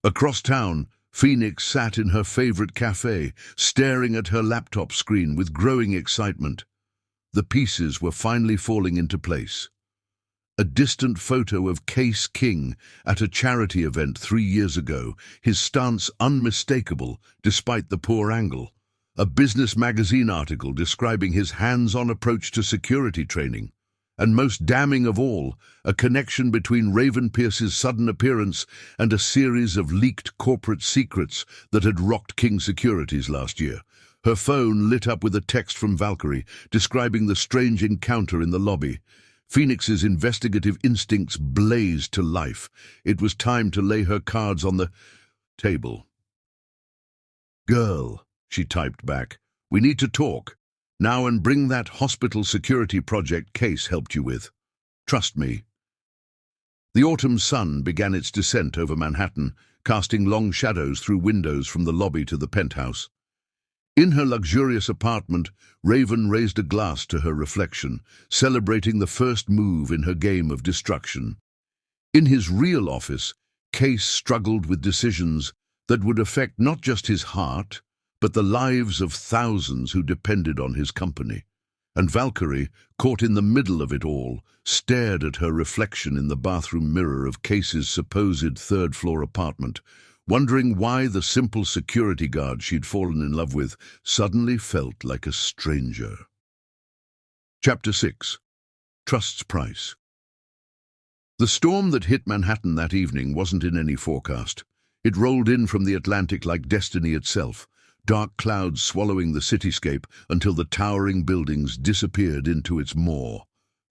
Across town, Phoenix sat in her favorite cafe, staring at her laptop screen with growing excitement. The pieces were finally falling into place. A distant photo of Case King at a charity event 3 years ago, his stance unmistakable despite the poor angle. A business magazine article describing his hands-on approach to security training. And most damning of all, a connection between Raven Pierce's sudden appearance and a series of leaked corporate secrets that had rocked King Securities last year. Her phone lit up with a text from Valkyrie describing the strange encounter in the lobby. Phoenix's investigative instincts blazed to life. It was time to lay her cards on the table. "Girl," she typed back, "we need to talk. Now and bring that hospital security project Case helped you with. Trust me." The autumn sun began its descent over Manhattan, casting long shadows through windows from the lobby to the penthouse. In her luxurious apartment, Raven raised a glass to her reflection, celebrating the first move in her game of destruction. In his real office, Case struggled with decisions that would affect not just his heart, but the lives of thousands who depended on his company. And Valkyrie, caught in the middle of it all, stared at her reflection in the bathroom mirror of Case's supposed third-floor apartment, wondering why the simple security guard she'd fallen in love with suddenly felt like a stranger. Chapter 6. Trust's Price. The storm that hit Manhattan that evening wasn't in any forecast. It rolled in from the Atlantic like destiny itself, dark clouds swallowing the cityscape until the towering buildings disappeared into its maw.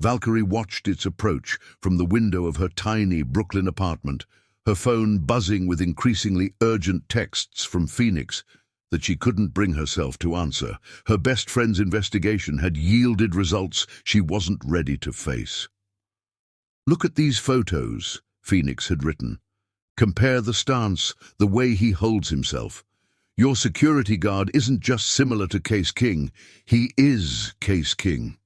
Valkyrie watched its approach from the window of her tiny Brooklyn apartment, her phone buzzing with increasingly urgent texts from Phoenix that she couldn't bring herself to answer. Her best friend's investigation had yielded results she wasn't ready to face. "Look at these photos," Phoenix had written. "Compare the stance, the way he holds himself. Your security guard isn't just similar to Case King, he is Case King."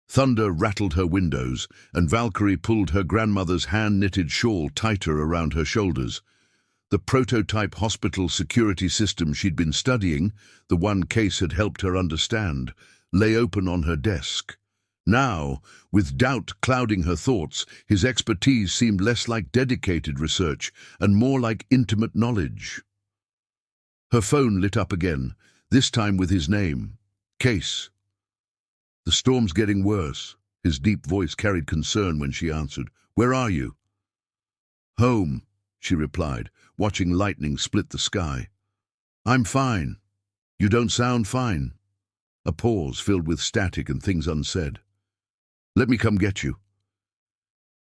Thunder rattled her windows, and Valkyrie pulled her grandmother's hand-knitted shawl tighter around her shoulders. The prototype hospital security system she'd been studying, the one Case had helped her understand, lay open on her desk. Now, with doubt clouding her thoughts, his expertise seemed less like dedicated research and more like intimate knowledge. Her phone lit up again, this time with his name, Case. "The storm's getting worse." His deep voice carried concern when she answered. "Where are you?" "Home," she replied, watching lightning split the sky. "I'm fine. You don't sound fine." A pause filled with static and things unsaid. "Let me come get you."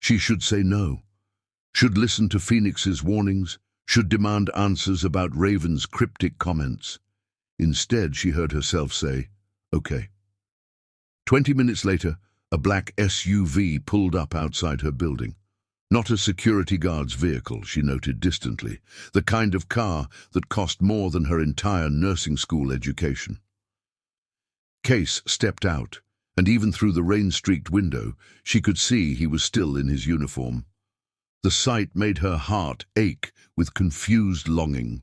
She should say no, should listen to Phoenix's warnings, should demand answers about Raven's cryptic comments. Instead, she heard herself say, "Okay." 20 minutes later, a black SUV pulled up outside her building. Not a security guard's vehicle, she noted distantly, the kind of car that cost more than her entire nursing school education. Case stepped out, and even through the rain-streaked window, she could see he was still in his uniform. The sight made her heart ache with confused longing.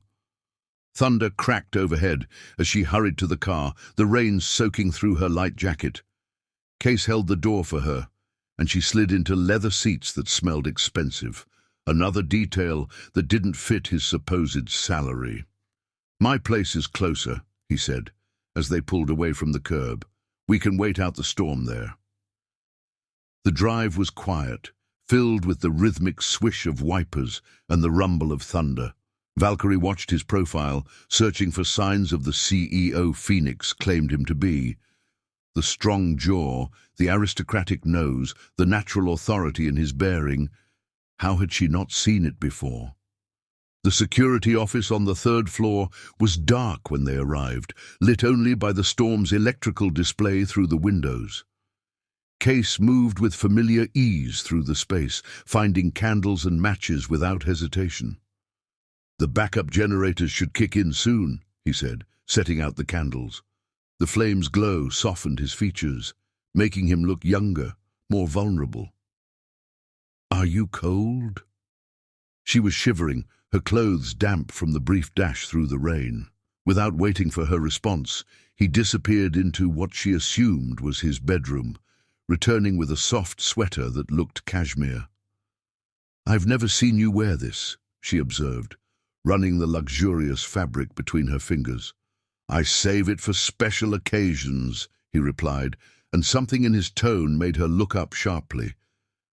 Thunder cracked overhead as she hurried to the car, the rain soaking through her light jacket. Case held the door for her, and she slid into leather seats that smelled expensive, another detail that didn't fit his supposed salary. "My place is closer," he said, as they pulled away from the curb. "We can wait out the storm there." The drive was quiet, filled with the rhythmic swish of wipers and the rumble of thunder. Valkyrie watched his profile, searching for signs of the CEO Phoenix claimed him to be. The strong jaw, the aristocratic nose, the natural authority in his bearing. How had she not seen it before? The security office on the 3rd floor was dark when they arrived, lit only by the storm's electrical display through the windows. Case moved with familiar ease through the space, finding candles and matches without hesitation. "The backup generators should kick in soon," he said, setting out the candles. The flame's glow softened his features, making him look younger, more vulnerable. "Are you cold?" She was shivering, her clothes damp from the brief dash through the rain. Without waiting for her response, he disappeared into what she assumed was his bedroom, returning with a soft sweater that looked cashmere. "I've never seen you wear this," she observed, running the luxurious fabric between her fingers. "I save it for special occasions," he replied, and something in his tone made her look up sharply.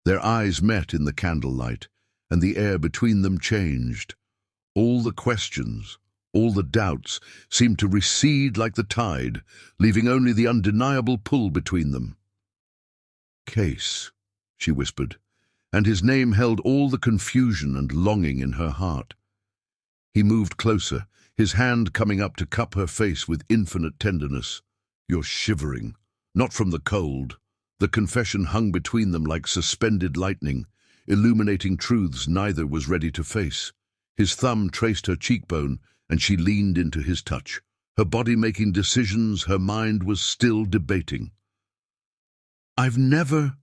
Their eyes met in the candlelight, and the air between them changed. All the questions, all the doubts, seemed to recede like the tide, leaving only the undeniable pull between them. "Case," she whispered, and his name held all the confusion and longing in her heart. He moved closer, his hand coming up to cup her face with infinite tenderness. "You're shivering, not from the cold." The confession hung between them like suspended lightning, illuminating truths neither was ready to face. His thumb traced her cheekbone, and she leaned into his touch. Her body making decisions, her mind was still debating. "I've never—"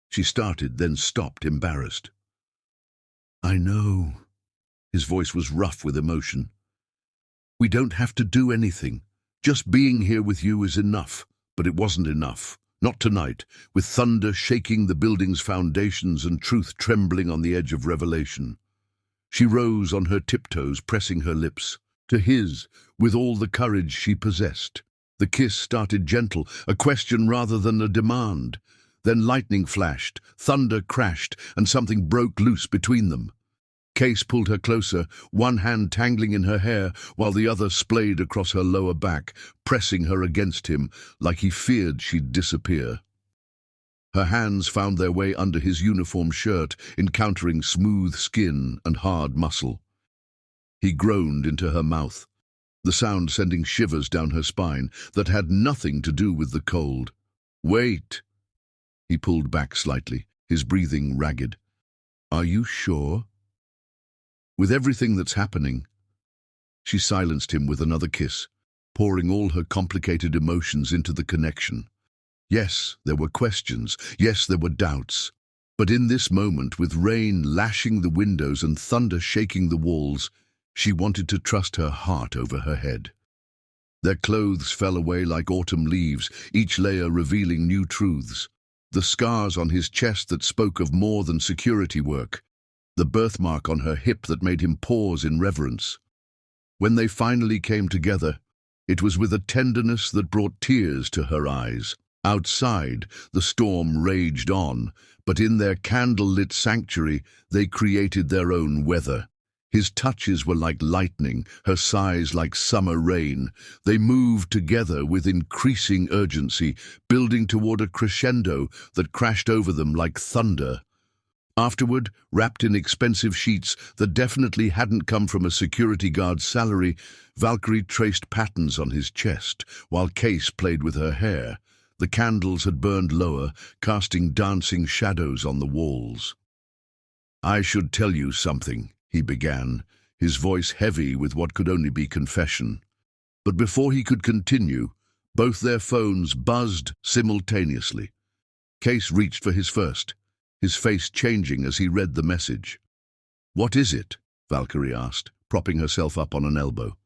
She started, then stopped, embarrassed. "I know." His voice was rough with emotion. "We don't have to do anything. Just being here with you is enough." But it wasn't enough. Not tonight, with thunder shaking the building's foundations and truth trembling on the edge of revelation. She rose on her tiptoes, pressing her lips to his with all the courage she possessed. The kiss started gentle, a question rather than a demand. Then lightning flashed, thunder crashed, and something broke loose between them. Case pulled her closer, one hand tangling in her hair while the other splayed across her lower back, pressing her against him like he feared she'd disappear. Her hands found their way under his uniform shirt, encountering smooth skin and hard muscle. He groaned into her mouth, the sound sending shivers down her spine that had nothing to do with the cold. "Wait!" He pulled back slightly, his breathing ragged. "Are you sure? With everything that's happening?" She silenced him with another kiss, pouring all her complicated emotions into the connection. Yes, there were questions. Yes, there were doubts. But in this moment, with rain lashing the windows and thunder shaking the walls, she wanted to trust her heart over her head. Their clothes fell away like autumn leaves, each layer revealing new truths. The scars on his chest that spoke of more than security work, the birthmark on her hip that made him pause in reverence. When they finally came together, it was with a tenderness that brought tears to her eyes. Outside, the storm raged on, but in their candle-lit sanctuary, they created their own weather. His touches were like lightning, her sighs like summer rain. They moved together with increasing urgency, building toward a crescendo that crashed over them like thunder. Afterward, wrapped in expensive sheets that definitely hadn't come from a security guard's salary, Valkyrie traced patterns on his chest, while Case played with her hair. The candles had burned lower, casting dancing shadows on the walls. "I should tell you something," he began, his voice heavy with what could only be confession. But before he could continue, both their phones buzzed simultaneously. Case reached for his first, his face changing as he read the message. "What is it?" Valkyrie asked, propping herself up on an elbow.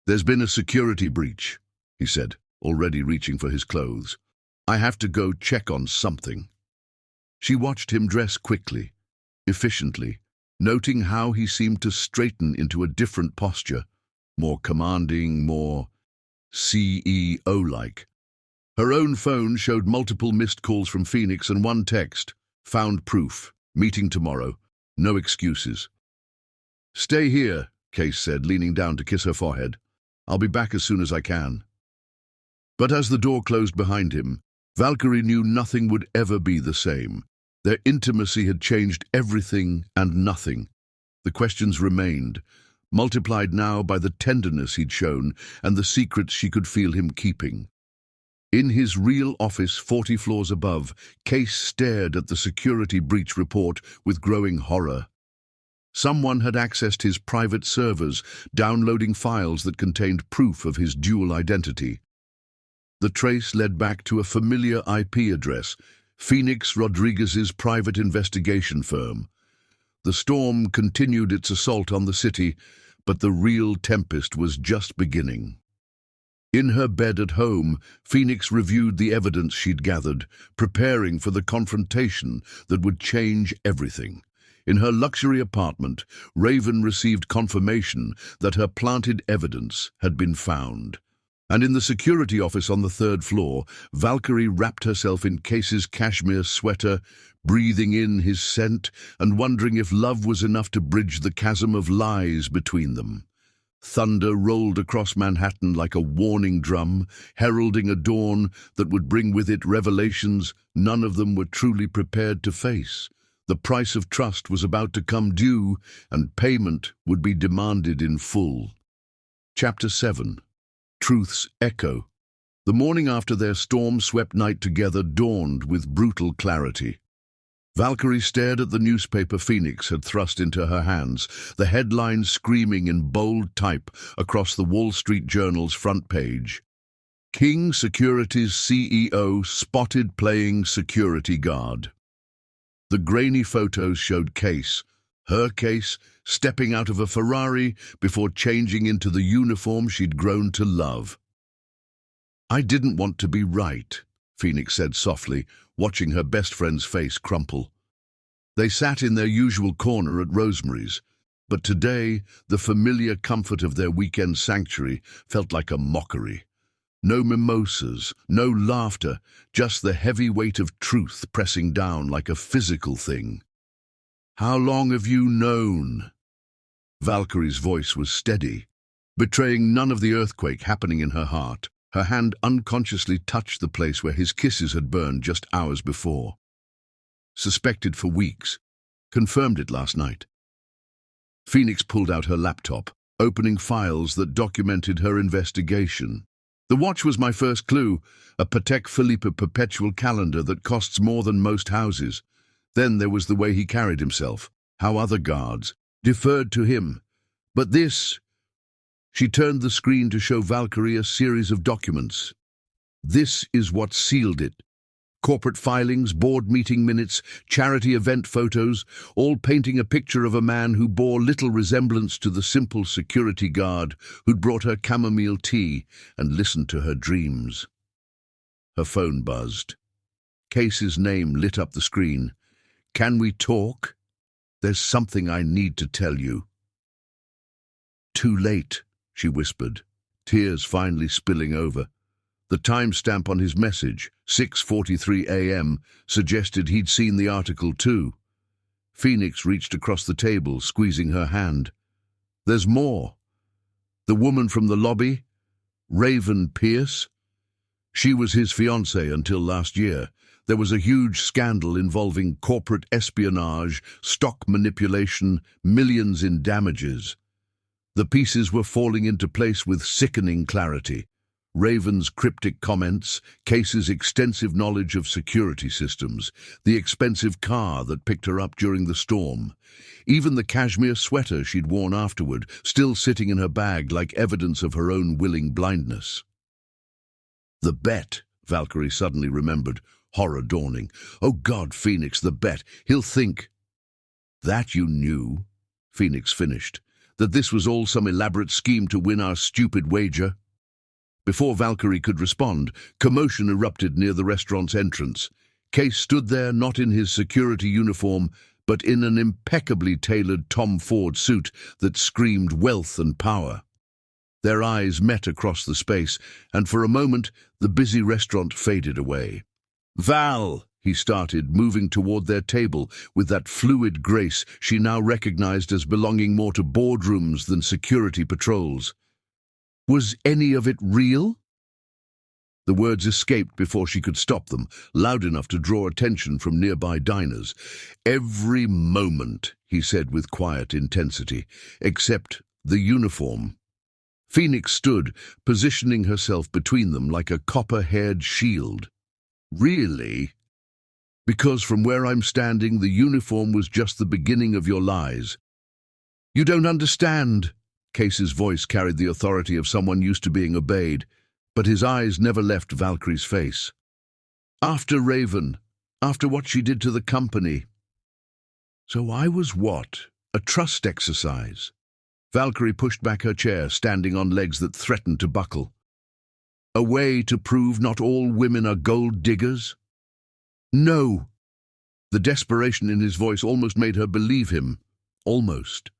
"There's been a security breach," he said, already reaching for his clothes. "I have to go check on something." She watched him dress quickly, efficiently, noting how he seemed to straighten into a different posture, more commanding, more CEO-like. Her own phone showed multiple missed calls from Phoenix and one text, "Found proof. Meeting tomorrow. No excuses." "Stay here," Case said, leaning down to kiss her forehead. "I'll be back as soon as I can." But as the door closed behind him, Valkyrie knew nothing would ever be the same. Their intimacy had changed everything and nothing. The questions remained, multiplied now by the tenderness he'd shown and the secrets she could feel him keeping. In his real office 40 floors above, Case stared at the security breach report with growing horror. Someone had accessed his private servers, downloading files that contained proof of his dual identity. The trace led back to a familiar IP address, Phoenix Rodriguez's private investigation firm. The storm continued its assault on the city, but the real tempest was just beginning. In her bed at home, Phoenix reviewed the evidence she'd gathered, preparing for the confrontation that would change everything. In her luxury apartment, Raven received confirmation that her planted evidence had been found. And in the security office on the 3rd floor, Valkyrie wrapped herself in Case's cashmere sweater, breathing in his scent and wondering if love was enough to bridge the chasm of lies between them. Thunder rolled across Manhattan like a warning drum, heralding a dawn that would bring with it revelations none of them were truly prepared to face. The price of trust was about to come due, and payment would be demanded in full. Chapter 7. Truth's Echo. The morning after their storm-swept night together dawned with brutal clarity. Valkyrie stared at the newspaper Phoenix had thrust into her hands, the headline screaming in bold type across the Wall Street Journal's front page. King Securities CEO spotted playing security guard. The grainy photos showed her Case, stepping out of a Ferrari before changing into the uniform she'd grown to love. "I didn't want to be right," Phoenix said softly, watching her best friend's face crumple. They sat in their usual corner at Rosemary's, but today the familiar comfort of their weekend sanctuary felt like a mockery. No mimosas, no laughter, just the heavy weight of truth pressing down like a physical thing. "How long have you known?" Valkyrie's voice was steady, betraying none of the earthquake happening in her heart. Her hand unconsciously touched the place where his kisses had burned just hours before. "Suspected for weeks. Confirmed it last night." Phoenix pulled out her laptop, opening files that documented her investigation. "The watch was my first clue, a Patek Philippe perpetual calendar that costs more than most houses. Then there was the way he carried himself, how other guards deferred to him. But this..." She turned the screen to show Valkyrie a series of documents. "This is what sealed it. Corporate filings, board meeting minutes, charity event photos, all painting a picture of a man who bore little resemblance to the simple security guard who'd brought her chamomile tea and listened to her dreams." Her phone buzzed. Case's name lit up the screen. "Can we talk? There's something I need to tell you." "Too late," she whispered, tears finally spilling over. The timestamp on his message, 6:43 a.m., suggested he'd seen the article too. Phoenix reached across the table, squeezing her hand. "There's more. The woman from the lobby, Raven Pierce. She was his fiancée until last year. There was a huge scandal involving corporate espionage, stock manipulation, millions in damages. The pieces were falling into place with sickening clarity. Raven's cryptic comments, Case's extensive knowledge of security systems, the expensive car that picked her up during the storm, even the cashmere sweater she'd worn afterward, still sitting in her bag like evidence of her own willing blindness. "The bet," Valkyrie suddenly remembered, horror dawning. "Oh God, Phoenix, the bet. He'll think..." "That you knew," Phoenix finished, "that this was all some elaborate scheme to win our stupid wager?" Before Valkyrie could respond, commotion erupted near the restaurant's entrance. Case stood there not in his security uniform, but in an impeccably tailored Tom Ford suit that screamed wealth and power. Their eyes met across the space, and for a moment the busy restaurant faded away. "Val," he started, moving toward their table with that fluid grace she now recognized as belonging more to boardrooms than security patrols. "Was any of it real?" The words escaped before she could stop them, loud enough to draw attention from nearby diners. "Every moment," he said with quiet intensity, "except the uniform." Phoenix stood, positioning herself between them like a copper-haired shield. Really? Because from where I'm standing, the uniform was just the beginning of your lies. You don't understand. Case's voice carried the authority of someone used to being obeyed, but his eyes never left Valkyrie's face. After Raven, after what she did to the company. So I was what? A trust exercise? Valkyrie pushed back her chair, standing on legs that threatened to buckle. A way to prove not all women are gold diggers? No. The desperation in his voice almost made her believe him. Almost.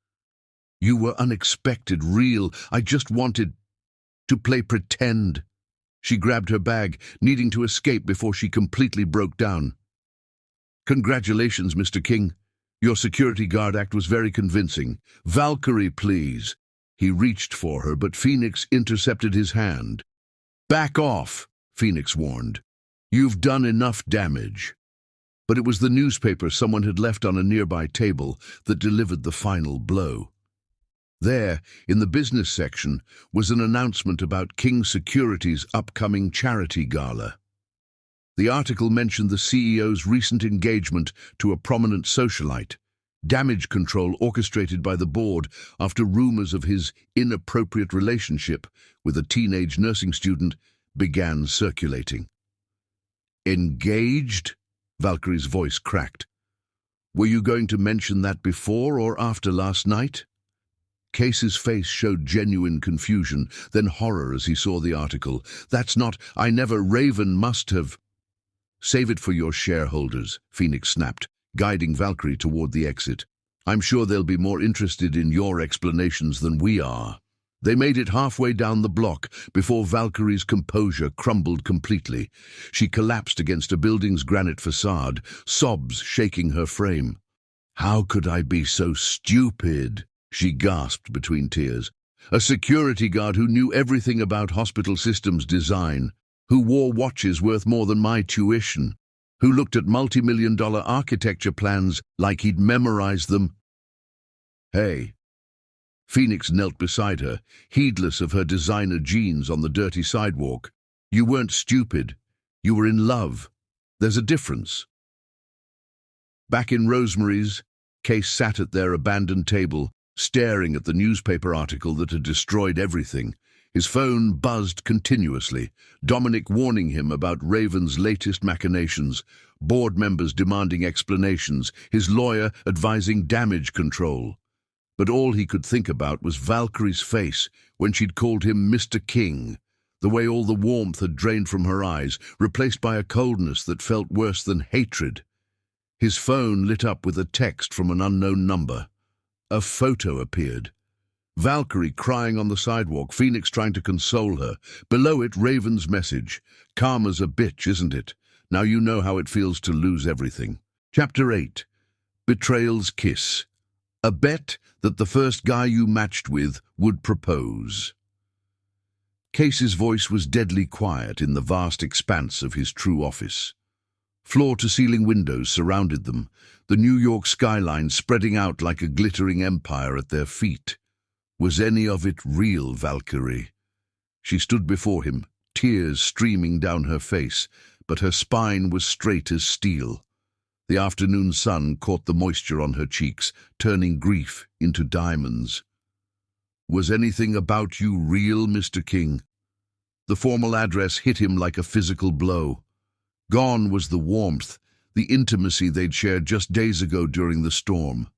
You were unexpected, real. I just wanted to play pretend. She grabbed her bag, needing to escape before she completely broke down. Congratulations, Mr. King. Your security guard act was very convincing. Valkyrie, please. He reached for her, but Phoenix intercepted his hand. Back off, Phoenix warned. You've done enough damage. But it was the newspaper someone had left on a nearby table that delivered the final blow. There, in the business section, was an announcement about King Security's upcoming charity gala. The article mentioned the CEO's recent engagement to a prominent socialite, damage control orchestrated by the board after rumors of his inappropriate relationship with a teenage nursing student began circulating. Engaged? Valkyrie's voice cracked. Were you going to mention that before or after last night? Case's face showed genuine confusion, then horror as he saw the article. That's not, I never, Raven must have. Save it for your shareholders, Phoenix snapped, guiding Valkyrie toward the exit. I'm sure they'll be more interested in your explanations than we are. They made it halfway down the block before Valkyrie's composure crumbled completely. She collapsed against a building's granite facade, sobs shaking her frame. How could I be so stupid? She gasped between tears. A security guard who knew everything about hospital systems design, who wore watches worth more than my tuition, who looked at multi-million-dollar architecture plans like he'd memorized them. Hey. Phoenix knelt beside her, heedless of her designer jeans on the dirty sidewalk. You weren't stupid. You were in love. There's a difference. Back in Rosemary's, Case sat at their abandoned table, staring at the newspaper article that had destroyed everything. His phone buzzed continuously, Dominic warning him about Raven's latest machinations, board members demanding explanations, his lawyer advising damage control. But all he could think about was Valkyrie's face when she'd called him Mr. King, the way all the warmth had drained from her eyes, replaced by a coldness that felt worse than hatred. His phone lit up with a text from an unknown number. A photo appeared. Valkyrie crying on the sidewalk, Phoenix trying to console her. Below it, Raven's message. Karma's a bitch, isn't it? Now you know how it feels to lose everything. Chapter 8. Betrayal's Kiss. A bet that the first guy you matched with would propose. Case's voice was deadly quiet in the vast expanse of his true office. Floor-to-ceiling windows surrounded them, the New York skyline spreading out like a glittering empire at their feet. Was any of it real, Valkyrie? She stood before him, tears streaming down her face, but her spine was straight as steel. The afternoon sun caught the moisture on her cheeks, turning grief into diamonds. Was anything about you real, Mr. King? The formal address hit him like a physical blow. Gone was the warmth, the intimacy they'd shared just days ago during the storm.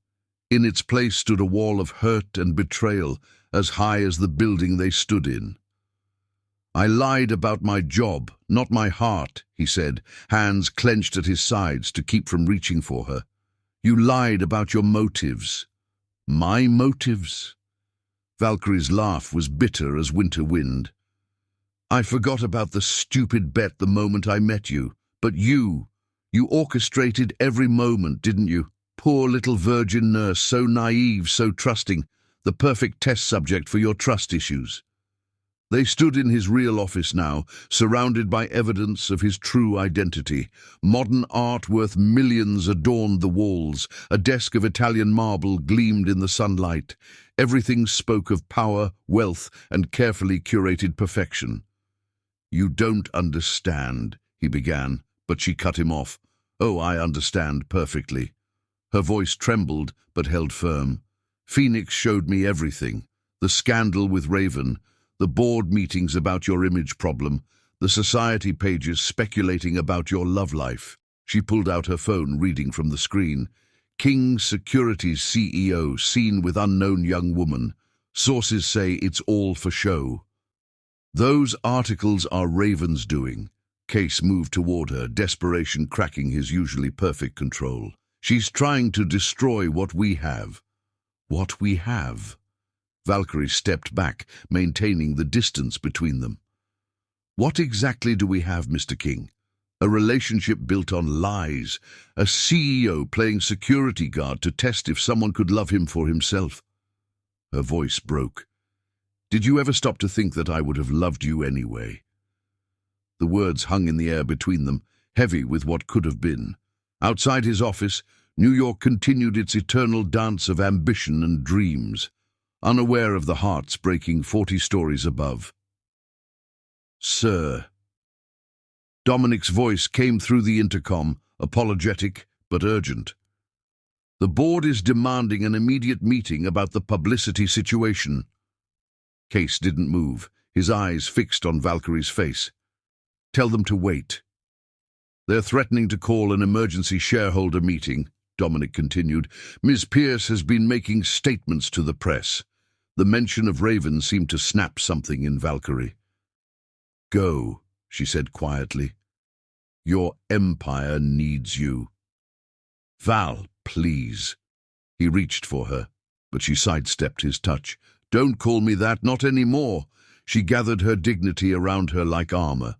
In its place stood a wall of hurt and betrayal, as high as the building they stood in. I lied about my job, not my heart, he said, hands clenched at his sides to keep from reaching for her. You lied about your motives. My motives? Valkyrie's laugh was bitter as winter wind. I forgot about the stupid bet the moment I met you. But you orchestrated every moment, didn't you? Poor little virgin nurse, so naive, so trusting, the perfect test subject for your trust issues. They stood in his real office now, surrounded by evidence of his true identity. Modern art worth millions adorned the walls. A desk of Italian marble gleamed in the sunlight. Everything spoke of power, wealth, and carefully curated perfection. "You don't understand," he began, but she cut him off. "Oh, I understand perfectly." Her voice trembled, but held firm. "Phoenix showed me everything. The scandal with Raven, the board meetings about your image problem, the society pages speculating about your love life." She pulled out her phone, reading from the screen. "King Securities CEO seen with unknown young woman. Sources say it's all for show." "Those articles are Raven's doing." Case moved toward her, desperation cracking his usually perfect control. "She's trying to destroy what we have." "What we have?" Valkyrie stepped back, maintaining the distance between them. "What exactly do we have, Mr. King? A relationship built on lies, a CEO playing security guard to test if someone could love him for himself." Her voice broke. "Did you ever stop to think that I would have loved you anyway?" The words hung in the air between them, heavy with what could have been. Outside his office, New York continued its eternal dance of ambition and dreams, unaware of the hearts breaking 40 stories above. "Sir." Dominic's voice came through the intercom, apologetic but urgent. "The board is demanding an immediate meeting about the publicity situation." Case didn't move, his eyes fixed on Valkyrie's face. "Tell them to wait." "They're threatening to call an emergency shareholder meeting," Dominic continued. "Ms. Pierce has been making statements to the press." The mention of Raven seemed to snap something in Valkyrie. "Go," she said quietly. "Your empire needs you." "Val, please." He reached for her, but she sidestepped his touch. "Don't call me that, not anymore." She gathered her dignity around her like armor.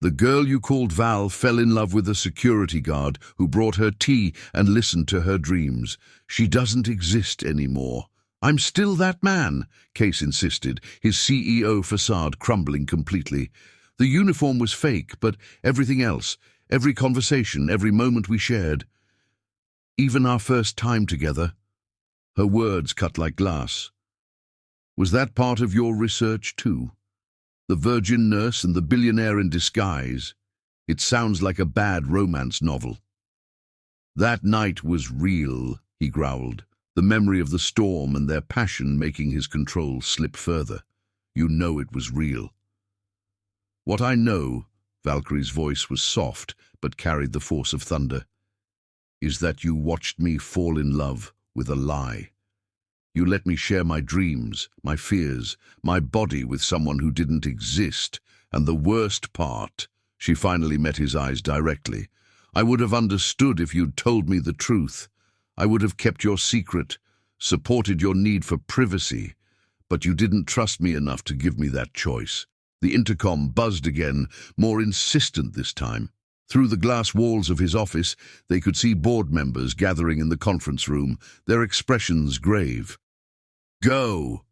"The girl you called Val fell in love with a security guard who brought her tea and listened to her dreams. She doesn't exist anymore." "I'm still that man," Case insisted, his CEO facade crumbling completely. "The uniform was fake, but everything else, every conversation, every moment we shared, even our first time together." Her words cut like glass. "Was that part of your research too? The virgin nurse and the billionaire in disguise? It sounds like a bad romance novel." "That night was real," he growled, the memory of the storm and their passion making his control slip further. "You know it was real." "What I know," Valkyrie's voice was soft but carried the force of thunder, "is that you watched me fall in love with a lie. You let me share my dreams, my fears, my body with someone who didn't exist. And the worst part," she finally met his eyes directly, "I would have understood if you'd told me the truth. I would have kept your secret, supported your need for privacy, but you didn't trust me enough to give me that choice." The intercom buzzed again, more insistent this time. Through the glass walls of his office, they could see board members gathering in the conference room, their expressions grave. "Go,"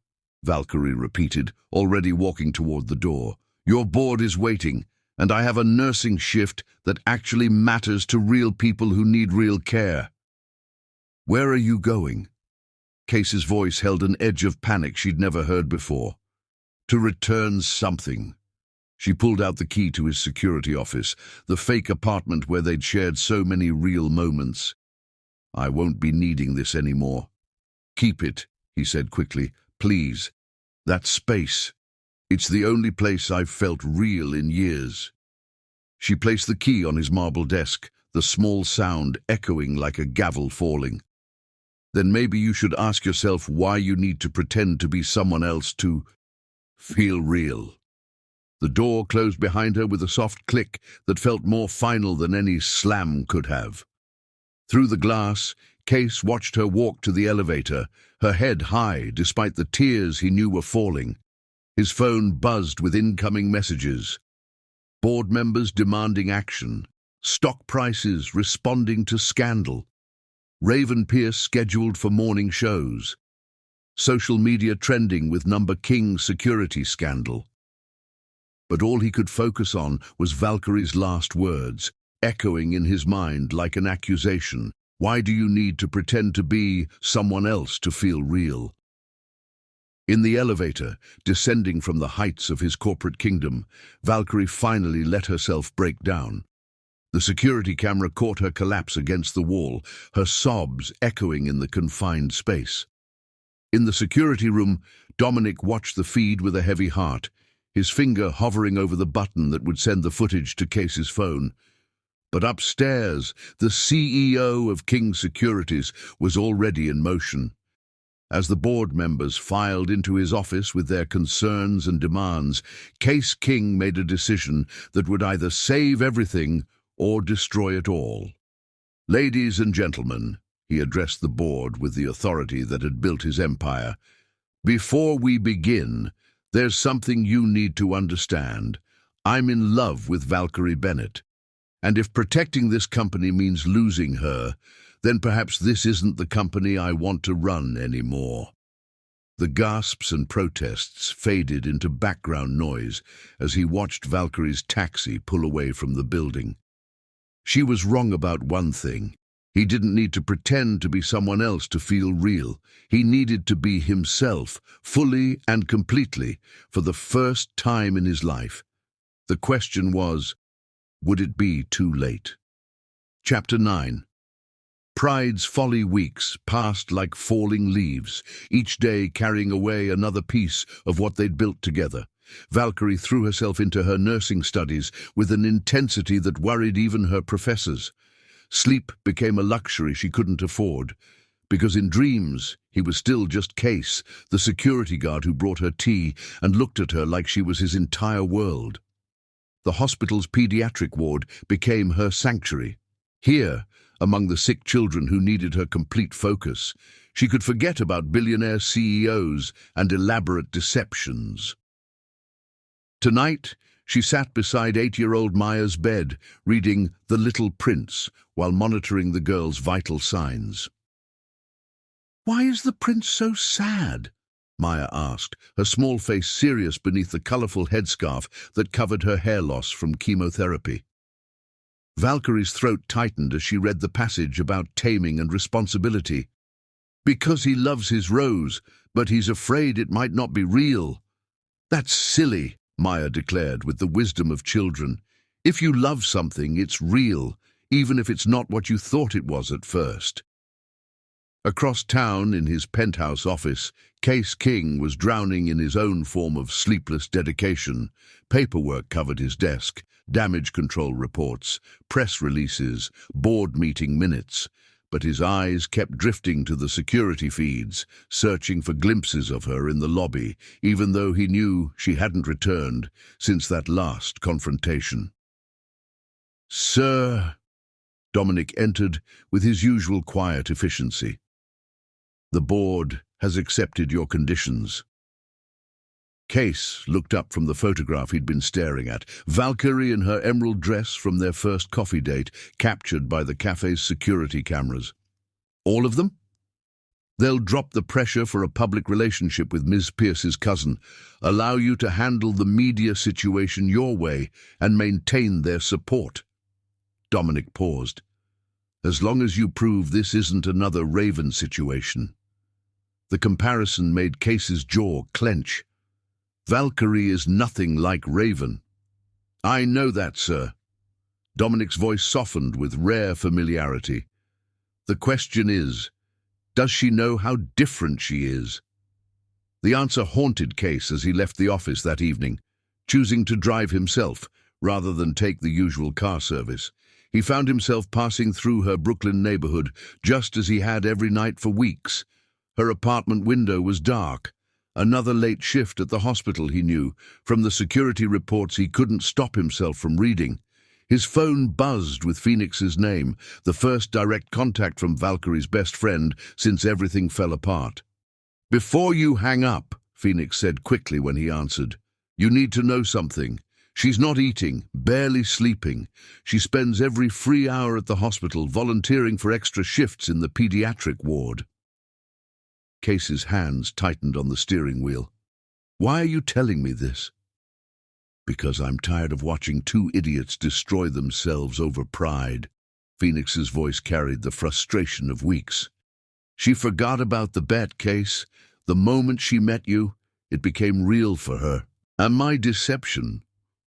Valkyrie repeated, already walking toward the door. "Your board is waiting, and I have a nursing shift that actually matters to real people who need real care." "Where are you going?" Case's voice held an edge of panic she'd never heard before. "To return something." She pulled out the key to his security office, the fake apartment where they'd shared so many real moments. "I won't be needing this anymore." "Keep it," he said quickly. "Please. That space. It's the only place I've felt real in years." She placed the key on his marble desk, the small sound echoing like a gavel falling. "Then maybe you should ask yourself why you need to pretend to be someone else to feel real." The door closed behind her with a soft click that felt more final than any slam could have. Through the glass, Case watched her walk to the elevator, her head high despite the tears he knew were falling. His phone buzzed with incoming messages. Board members demanding action. Stock prices responding to scandal. Raven Pierce scheduled for morning shows. Social media trending with number King security scandal. But all he could focus on was Valkyrie's last words, echoing in his mind like an accusation. Why do you need to pretend to be someone else to feel real? In the elevator, descending from the heights of his corporate kingdom, Valkyrie finally let herself break down. The security camera caught her collapse against the wall, her sobs echoing in the confined space. In the security room, Dominic watched the feed with a heavy heart, his finger hovering over the button that would send the footage to Case's phone. But upstairs, the CEO of King Securities was already in motion. As the board members filed into his office with their concerns and demands, Case King made a decision that would either save everything or destroy it all. Ladies and gentlemen, he addressed the board with the authority that had built his empire, before we begin, there's something you need to understand. I'm in love with Valkyrie Bennett. And if protecting this company means losing her, then perhaps this isn't the company I want to run anymore. The gasps and protests faded into background noise as he watched Valkyrie's taxi pull away from the building. She was wrong about one thing. He didn't need to pretend to be someone else to feel real. He needed to be himself, fully and completely, for the first time in his life. The question was, would it be too late? Chapter 9. Pride's folly weeks passed like falling leaves, each day carrying away another piece of what they'd built together. Valkyrie threw herself into her nursing studies with an intensity that worried even her professors. Sleep became a luxury she couldn't afford, because in dreams he was still just Case, the security guard who brought her tea and looked at her like she was his entire world. The hospital's pediatric ward became her sanctuary. Here, among the sick children who needed her complete focus, she could forget about billionaire CEOs and elaborate deceptions. Tonight, she sat beside 8-year-old Maya's bed, reading The Little Prince while monitoring the girl's vital signs. "Why is the prince so sad?" Maya asked, her small face serious beneath the colorful headscarf that covered her hair loss from chemotherapy. Valkyrie's throat tightened as she read the passage about taming and responsibility. "Because he loves his rose, but he's afraid it might not be real." "That's silly," Maya declared with the wisdom of children. "If you love something, it's real, even if it's not what you thought it was at first." Across town, in his penthouse office, Case King was drowning in his own form of sleepless dedication. Paperwork covered his desk, damage control reports, press releases, board meeting minutes. But his eyes kept drifting to the security feeds, searching for glimpses of her in the lobby, even though he knew she hadn't returned since that last confrontation. "Sir," Dominic entered with his usual quiet efficiency. "The board has accepted your conditions." Case looked up from the photograph he'd been staring at, Valkyrie in her emerald dress from their first coffee date, captured by the cafe's security cameras. "All of them?" "They'll drop the pressure for a public relationship with Ms. Pierce's cousin, allow you to handle the media situation your way, and maintain their support." Dominic paused. "As long as you prove this isn't another Raven situation." The comparison made Case's jaw clench. "Valkyrie is nothing like Raven." "I know that, sir." Dominic's voice softened with rare familiarity. "The question is, does she know how different she is?" The answer haunted Case as he left the office that evening, choosing to drive himself rather than take the usual car service. He found himself passing through her Brooklyn neighborhood just as he had every night for weeks. Her apartment window was dark. Another late shift at the hospital, he knew. From the security reports, he couldn't stop himself from reading. His phone buzzed with Phoenix's name, the first direct contact from Valkyrie's best friend since everything fell apart. "Before you hang up," Phoenix said quickly when he answered, "you need to know something. She's not eating, barely sleeping. She spends every free hour at the hospital volunteering for extra shifts in the pediatric ward." Case's hands tightened on the steering wheel. "Why are you telling me this?" Because I'm tired of watching two idiots destroy themselves over pride. Phoenix's voice carried the frustration of weeks. She forgot about the bet case. The moment she met you, it became real for her. And my deception?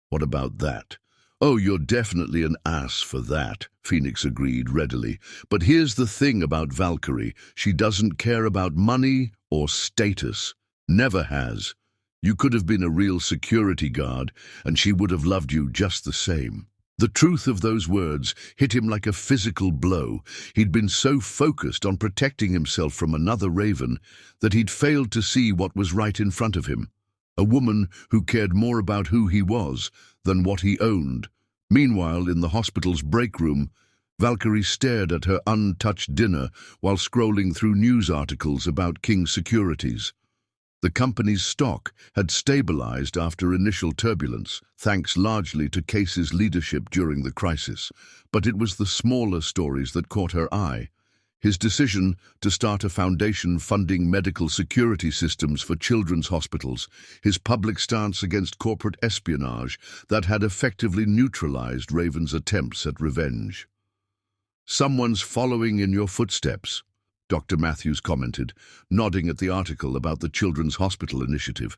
What about that? Oh, you're definitely an ass for that, Phoenix agreed readily. But here's the thing about Valkyrie. She doesn't care about money or status. Never has. You could have been a real security guard, and she would have loved you just the same. The truth of those words hit him like a physical blow. He'd been so focused on protecting himself from another Raven that he'd failed to see what was right in front of him. A woman who cared more about who he was than what he owned. Meanwhile, in the hospital's break room, Valkyrie stared at her untouched dinner while scrolling through news articles about King Securities. The company's stock had stabilized after initial turbulence, thanks largely to Case's leadership during the crisis. But it was the smaller stories that caught her eye. His decision to start a foundation funding medical security systems for children's hospitals, his public stance against corporate espionage that had effectively neutralized Raven's attempts at revenge. "Someone's following in your footsteps," Dr. Matthews commented, nodding at the article about the Children's Hospital Initiative.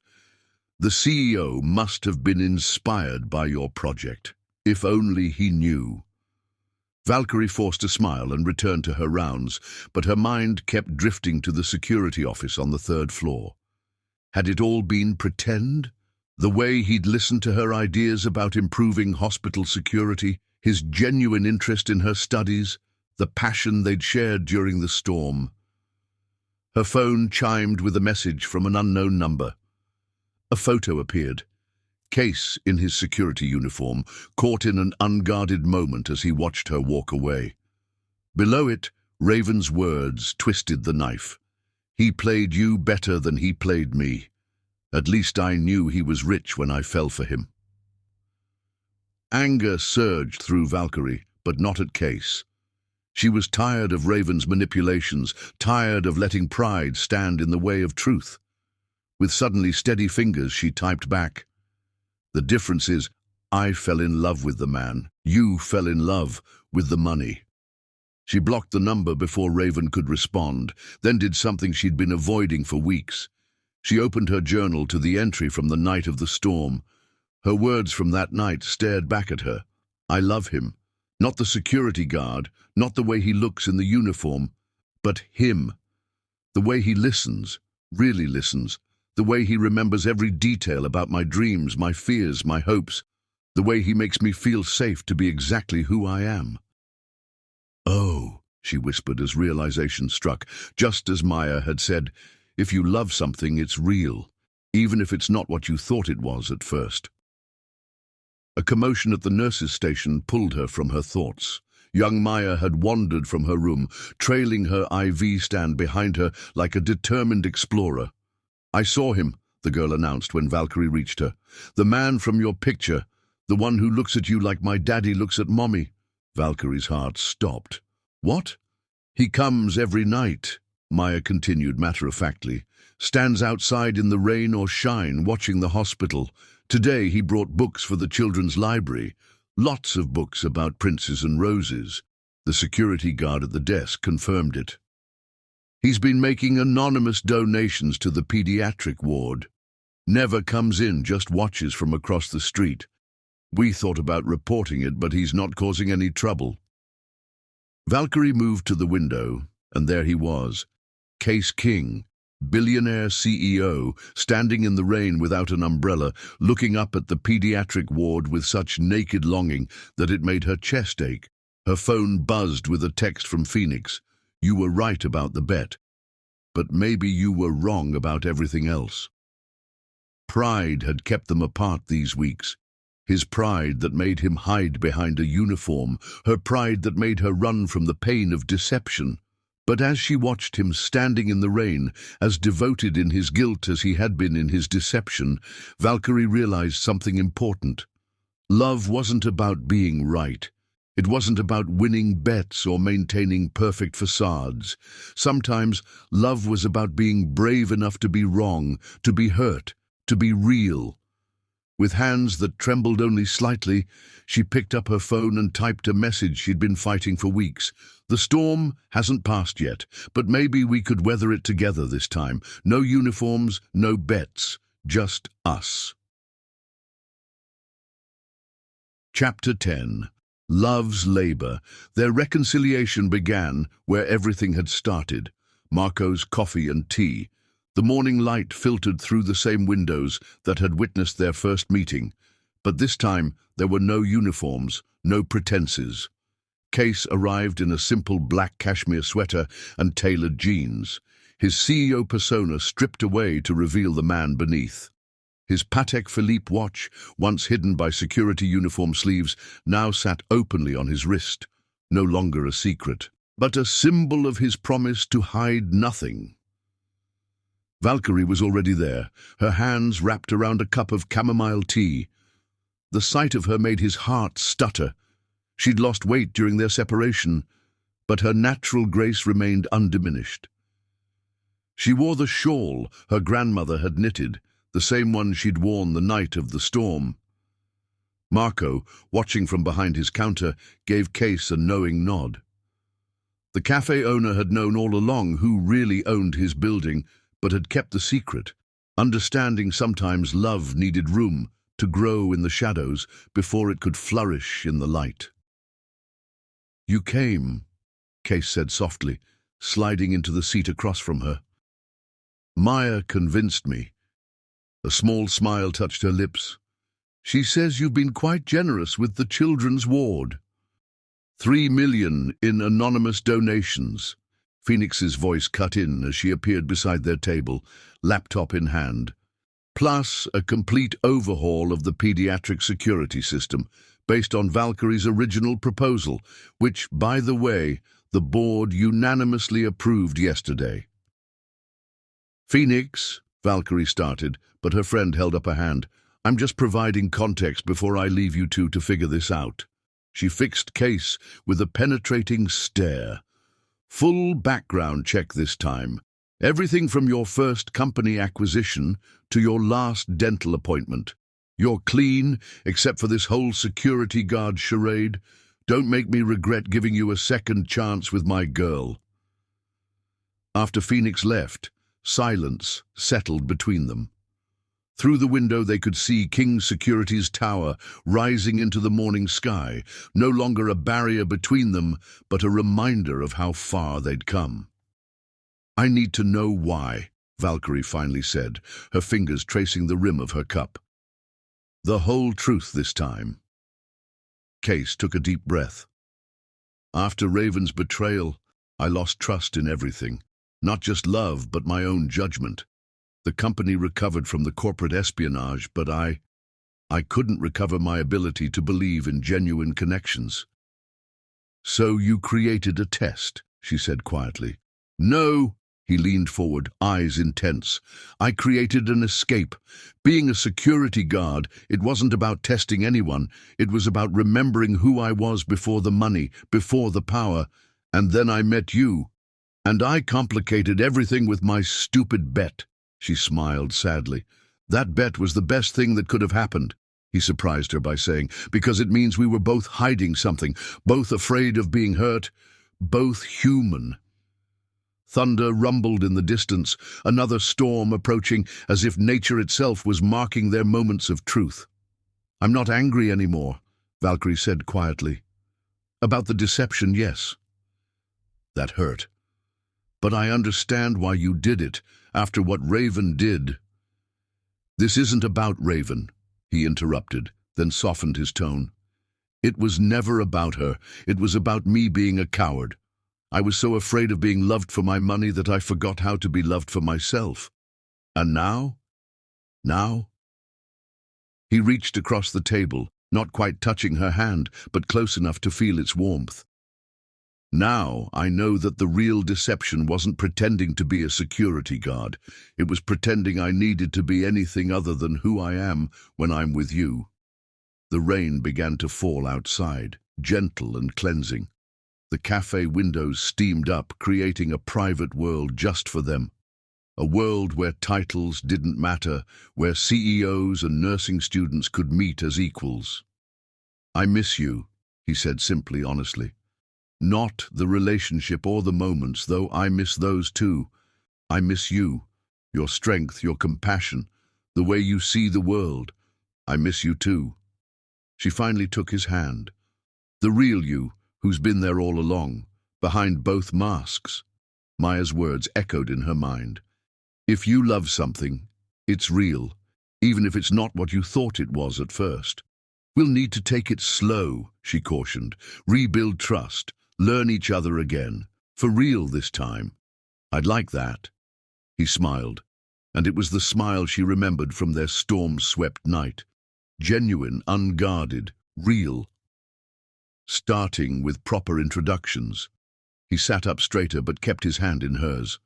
"The CEO must have been inspired by your project. If only he knew." Valkyrie forced a smile and returned to her rounds, but her mind kept drifting to the security office on the third floor. Had it all been pretend? The way he'd listened to her ideas about improving hospital security, his genuine interest in her studies, the passion they'd shared during the storm. Her phone chimed with a message from an unknown number. A photo appeared. Case, in his security uniform, caught in an unguarded moment as he watched her walk away. Below it, Raven's words twisted the knife. "He played you better than he played me. At least I knew he was rich when I fell for him." Anger surged through Valkyrie, but not at Case. She was tired of Raven's manipulations, tired of letting pride stand in the way of truth. With suddenly steady fingers, she typed back, "The difference is, I fell in love with the man. You fell in love with the money." She blocked the number before Raven could respond, then did something she'd been avoiding for weeks. She opened her journal to the entry from the night of the storm. Her words from that night stared back at her. "I love him. Not the security guard, not the way he looks in the uniform, but him. The way he listens, really listens. The way he remembers every detail about my dreams, my fears, my hopes. The way he makes me feel safe to be exactly who I am." "Oh," she whispered as realization struck, just as Maya had said, "If you love something, it's real, even if it's not what you thought it was at first." A commotion at the nurse's station pulled her from her thoughts. Young Maya had wandered from her room, trailing her IV stand behind her like a determined explorer. "I saw him," the girl announced when Valkyrie reached her. "The man from your picture, the one who looks at you like my daddy looks at mommy." Valkyrie's heart stopped. "What?" "He comes every night," Maya continued matter-of-factly. "Stands outside in the rain or shine, watching the hospital. Today he brought books for the children's library. Lots of books about princes and roses." The security guard at the desk confirmed it. "He's been making anonymous donations to the pediatric ward. Never comes in, just watches from across the street. We thought about reporting it, but he's not causing any trouble." Valkyrie moved to the window, and there he was, Case King, billionaire CEO, standing in the rain without an umbrella, looking up at the pediatric ward with such naked longing that it made her chest ache. Her phone buzzed with a text from Phoenix. "You were right about the bet, but maybe you were wrong about everything else." Pride had kept them apart these weeks. His pride that made him hide behind a uniform, her pride that made her run from the pain of deception. But as she watched him standing in the rain, as devoted in his guilt as he had been in his deception, Valkyrie realized something important. Love wasn't about being right. It wasn't about winning bets or maintaining perfect facades. Sometimes love was about being brave enough to be wrong, to be hurt, to be real. With hands that trembled only slightly, she picked up her phone and typed a message she'd been fighting for weeks. "The storm hasn't passed yet, but maybe we could weather it together this time. No uniforms, no bets, just us." Chapter 10. Love's Labor. Their reconciliation began where everything had started. Marco's coffee and tea. The morning light filtered through the same windows that had witnessed their first meeting. But this time, there were no uniforms, no pretenses. Case arrived in a simple black cashmere sweater and tailored jeans, his CEO persona stripped away to reveal the man beneath. His Patek Philippe watch, once hidden by security uniform sleeves, now sat openly on his wrist, no longer a secret, but a symbol of his promise to hide nothing. Valkyrie was already there, her hands wrapped around a cup of chamomile tea. The sight of her made his heart stutter. She'd lost weight during their separation, but her natural grace remained undiminished. She wore the shawl her grandmother had knitted, the same one she'd worn the night of the storm. Marco, watching from behind his counter, gave Case a knowing nod. The cafe owner had known all along who really owned his building, but had kept the secret, understanding sometimes love needed room to grow in the shadows before it could flourish in the light. "You came," Case said softly, sliding into the seat across from her. "Maya convinced me." A small smile touched her lips. "She says you've been quite generous with the children's ward." 3 million in anonymous donations. Phoenix's voice cut in as she appeared beside their table, laptop in hand. Plus a complete overhaul of the pediatric security system, based on Valkyrie's original proposal, which, by the way, the board unanimously approved yesterday. "Phoenix," Valkyrie started, but her friend held up a hand. "I'm just providing context before I leave you two to figure this out." She fixed Case with a penetrating stare. "Full background check this time. Everything from your first company acquisition to your last dental appointment. You're clean, except for this whole security guard charade. Don't make me regret giving you a second chance with my girl." After Phoenix left, silence settled between them. Through the window they could see King Security's tower rising into the morning sky, no longer a barrier between them, but a reminder of how far they'd come. "I need to know why," Valkyrie finally said, her fingers tracing the rim of her cup. "The whole truth this time." Case took a deep breath. "After Raven's betrayal, I lost trust in everything. Not just love, but my own judgment. The company recovered from the corporate espionage, but I couldn't recover my ability to believe in genuine connections." "So you created a test," she said quietly. "No," he leaned forward, eyes intense. "I created an escape. Being a security guard, it wasn't about testing anyone. It was about remembering who I was before the money, before the power. And then I met you. And I complicated everything with my stupid bet." She smiled sadly. "That bet was the best thing that could have happened," he surprised her by saying, "because it means we were both hiding something, both afraid of being hurt, both human." Thunder rumbled in the distance, another storm approaching, as if nature itself was marking their moments of truth. "I'm not angry anymore," Valkyrie said quietly. "About the deception, yes." That hurt. "But I understand why you did it, after what Raven did." "This isn't about Raven," he interrupted, then softened his tone. "It was never about her. It was about me being a coward. I was so afraid of being loved for my money that I forgot how to be loved for myself. And now? He reached across the table, not quite touching her hand, but close enough to feel its warmth. "Now I know that the real deception wasn't pretending to be a security guard. It was pretending I needed to be anything other than who I am when I'm with you." The rain began to fall outside, gentle and cleansing. The cafe windows steamed up, creating a private world just for them. A world where titles didn't matter, where CEOs and nursing students could meet as equals. "I miss you," he said simply, honestly. "Not the relationship or the moments, though I miss those too. I miss you, your strength, your compassion, the way you see the world. I miss you too." She finally took his hand. "The real you, who's been there all along, behind both masks." Maya's words echoed in her mind. "If you love something, it's real, even if it's not what you thought it was at first. We'll need to take it slow," she cautioned. "Rebuild trust, learn each other again, for real this time." "I'd like that." He smiled, and it was the smile she remembered from their storm-swept night. Genuine, unguarded, real. Starting with proper introductions. He sat up straighter but kept his hand in hers.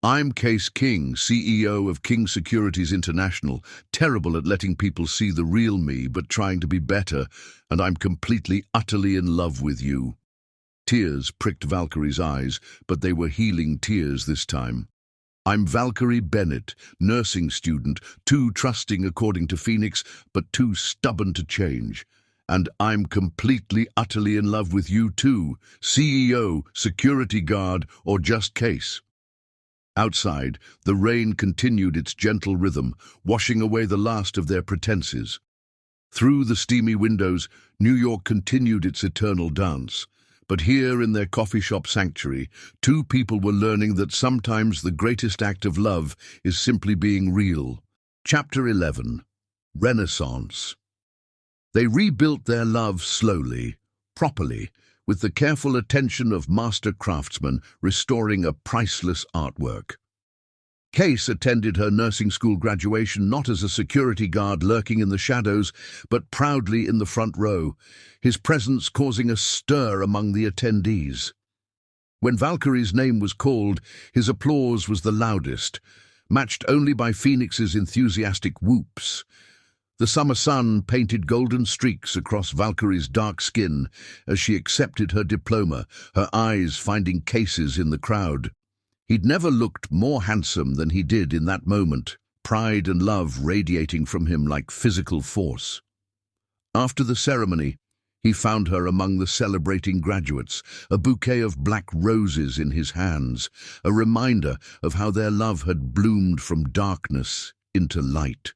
"I'm Case King, CEO of King Securities International, terrible at letting people see the real me, but trying to be better, and I'm completely, utterly in love with you." Tears pricked Valkyrie's eyes, but they were healing tears this time. "I'm Valkyrie Bennett, nursing student, too trusting according to Phoenix, but too stubborn to change. And I'm completely, utterly in love with you too, CEO, security guard, or just Case." Outside, the rain continued its gentle rhythm, washing away the last of their pretenses. Through the steamy windows, New York continued its eternal dance. But here in their coffee shop sanctuary, two people were learning that sometimes the greatest act of love is simply being real. Chapter 11. Renaissance. They rebuilt their love slowly, properly, with the careful attention of master craftsmen restoring a priceless artwork. Case attended her nursing school graduation not as a security guard lurking in the shadows, but proudly in the front row, his presence causing a stir among the attendees. When Valkyrie's name was called, his applause was the loudest, matched only by Phoenix's enthusiastic whoops. The summer sun painted golden streaks across Valkyrie's dark skin as she accepted her diploma, her eyes finding Case's in the crowd. He'd never looked more handsome than he did in that moment, pride and love radiating from him like physical force. After the ceremony, he found her among the celebrating graduates, a bouquet of black roses in his hands, a reminder of how their love had bloomed from darkness into light.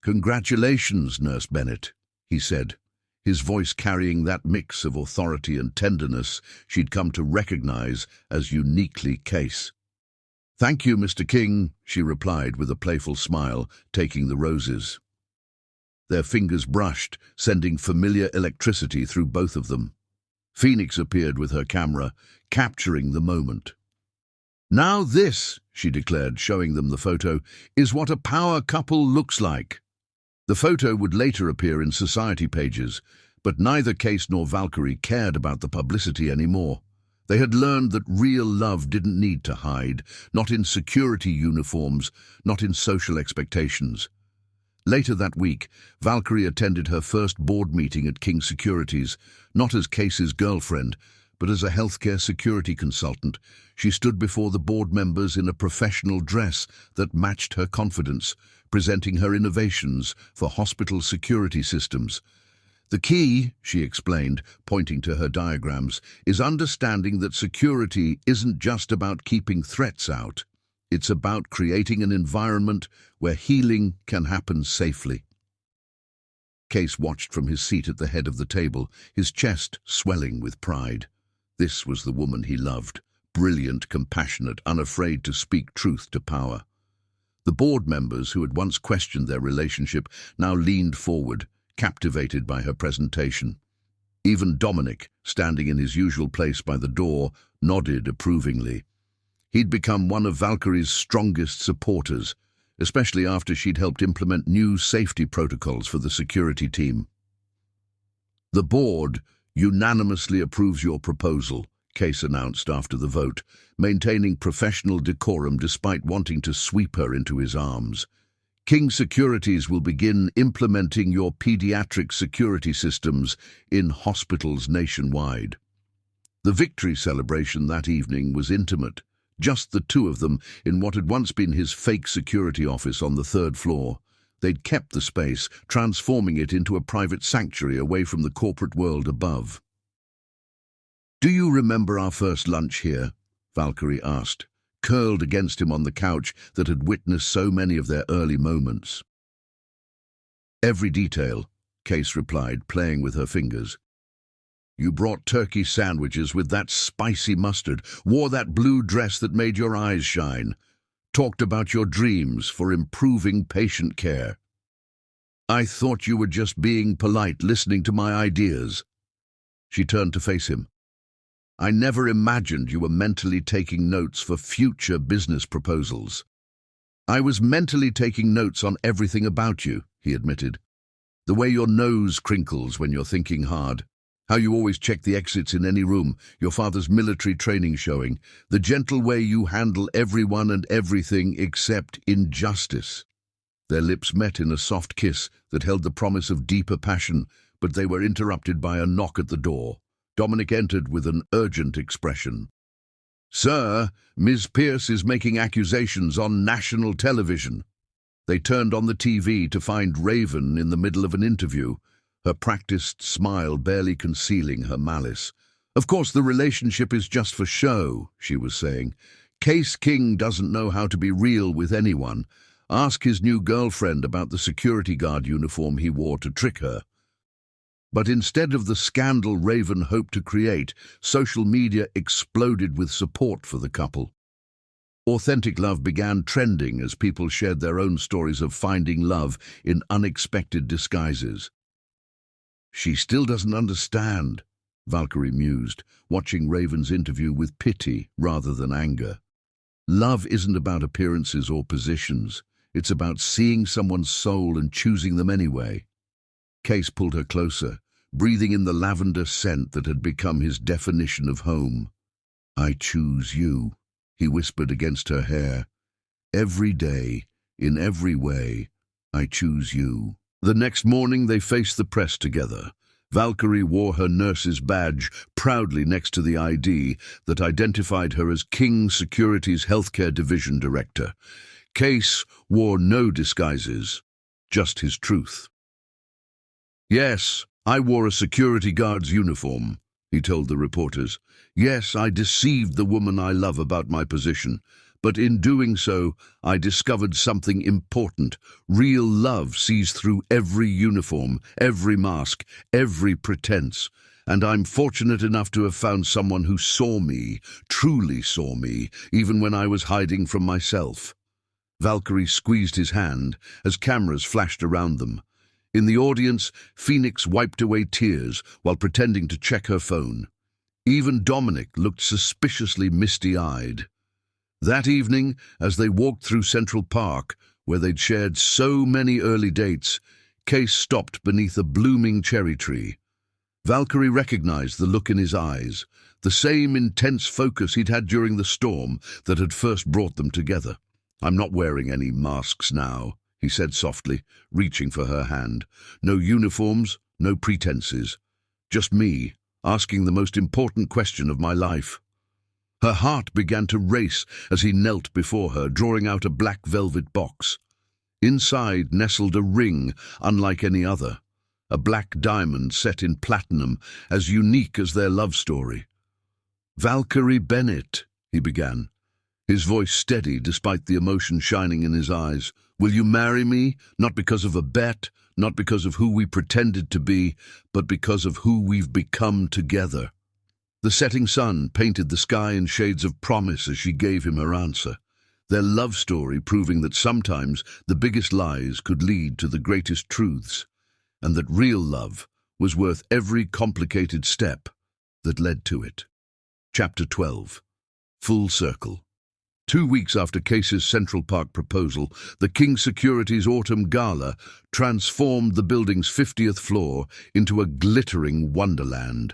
"Congratulations, Nurse Bennett," he said, his voice carrying that mix of authority and tenderness she'd come to recognize as uniquely Case. "Thank you, Mr. King," she replied with a playful smile, taking the roses. Their fingers brushed, sending familiar electricity through both of them. Phoenix appeared with her camera, capturing the moment. "Now this," she declared, showing them the photo, "is what a power couple looks like." The photo would later appear in society pages, but neither Case nor Valkyrie cared about the publicity anymore. They had learned that real love didn't need to hide, not in security uniforms, not in social expectations. Later that week, Valkyrie attended her first board meeting at King Securities, not as Case's girlfriend, but as a healthcare security consultant. She stood before the board members in a professional dress that matched her confidence, presenting her innovations for hospital security systems. "The key," she explained, pointing to her diagrams, "is understanding that security isn't just about keeping threats out. It's about creating an environment where healing can happen safely." Case watched from his seat at the head of the table, his chest swelling with pride. This was the woman he loved, brilliant, compassionate, unafraid to speak truth to power. The board members who had once questioned their relationship now leaned forward, captivated by her presentation. Even Dominic, standing in his usual place by the door, nodded approvingly. He'd become one of Valkyrie's strongest supporters, especially after she'd helped implement new safety protocols for the security team. "The board unanimously approves your proposal," Case announced after the vote, maintaining professional decorum despite wanting to sweep her into his arms. "King Securities will begin implementing your pediatric security systems in hospitals nationwide." The victory celebration that evening was intimate, just the two of them in what had once been his fake security office on the third floor. They'd kept the space, transforming it into a private sanctuary away from the corporate world above. "Do you remember our first lunch here?" Valkyrie asked, curled against him on the couch that had witnessed so many of their early moments. "Every detail," Case replied, playing with her fingers. "You brought turkey sandwiches with that spicy mustard, wore that blue dress that made your eyes shine, talked about your dreams for improving patient care. I thought you were just being polite, listening to my ideas." She turned to face him. "I never imagined you were mentally taking notes for future business proposals." "I was mentally taking notes on everything about you," he admitted. "The way your nose crinkles when you're thinking hard, how you always check the exits in any room, your father's military training showing, the gentle way you handle everyone and everything except injustice." Their lips met in a soft kiss that held the promise of deeper passion, but they were interrupted by a knock at the door. Dominic entered with an urgent expression. "Sir, Ms. Pierce is making accusations on national television." They turned on the TV to find Raven in the middle of an interview, her practiced smile barely concealing her malice. "Of course, the relationship is just for show," she was saying. "Case King doesn't know how to be real with anyone. Ask his new girlfriend about the security guard uniform he wore to trick her." But instead of the scandal Raven hoped to create, social media exploded with support for the couple. Authentic love began trending as people shared their own stories of finding love in unexpected disguises. "She still doesn't understand," Valkyrie mused, watching Raven's interview with pity rather than anger. "Love isn't about appearances or positions. It's about seeing someone's soul and choosing them anyway." Case pulled her closer, breathing in the lavender scent that had become his definition of home. "I choose you," he whispered against her hair. "Every day, in every way, I choose you." The next morning they faced the press together. Valkyrie wore her nurse's badge proudly next to the ID that identified her as King Security's Healthcare Division Director. Case wore no disguises, just his truth. "Yes, I wore a security guard's uniform," he told the reporters. "Yes, I deceived the woman I love about my position. But in doing so, I discovered something important. Real love sees through every uniform, every mask, every pretense. And I'm fortunate enough to have found someone who saw me, truly saw me, even when I was hiding from myself." Valkyrie squeezed his hand as cameras flashed around them. In the audience, Phoenix wiped away tears while pretending to check her phone. Even Dominic looked suspiciously misty-eyed. That evening, as they walked through Central Park, where they'd shared so many early dates, Case stopped beneath a blooming cherry tree. Valkyrie recognized the look in his eyes, the same intense focus he'd had during the storm that had first brought them together. "I'm not wearing any masks now," he said softly, reaching for her hand. "No uniforms, no pretenses. Just me, asking the most important question of my life." Her heart began to race as he knelt before her, drawing out a black velvet box. Inside nestled a ring unlike any other, a black diamond set in platinum, as unique as their love story. "Valkyrie Bennett," he began, his voice steady despite the emotion shining in his eyes. "Will you marry me, not because of a bet, not because of who we pretended to be, but because of who we've become together?" The setting sun painted the sky in shades of promise as she gave him her answer, their love story proving that sometimes the biggest lies could lead to the greatest truths, and that real love was worth every complicated step that led to it. Chapter 12. Full Circle. 2 weeks after Case's Central Park proposal, the King Security's Autumn Gala transformed the building's 50th floor into a glittering wonderland.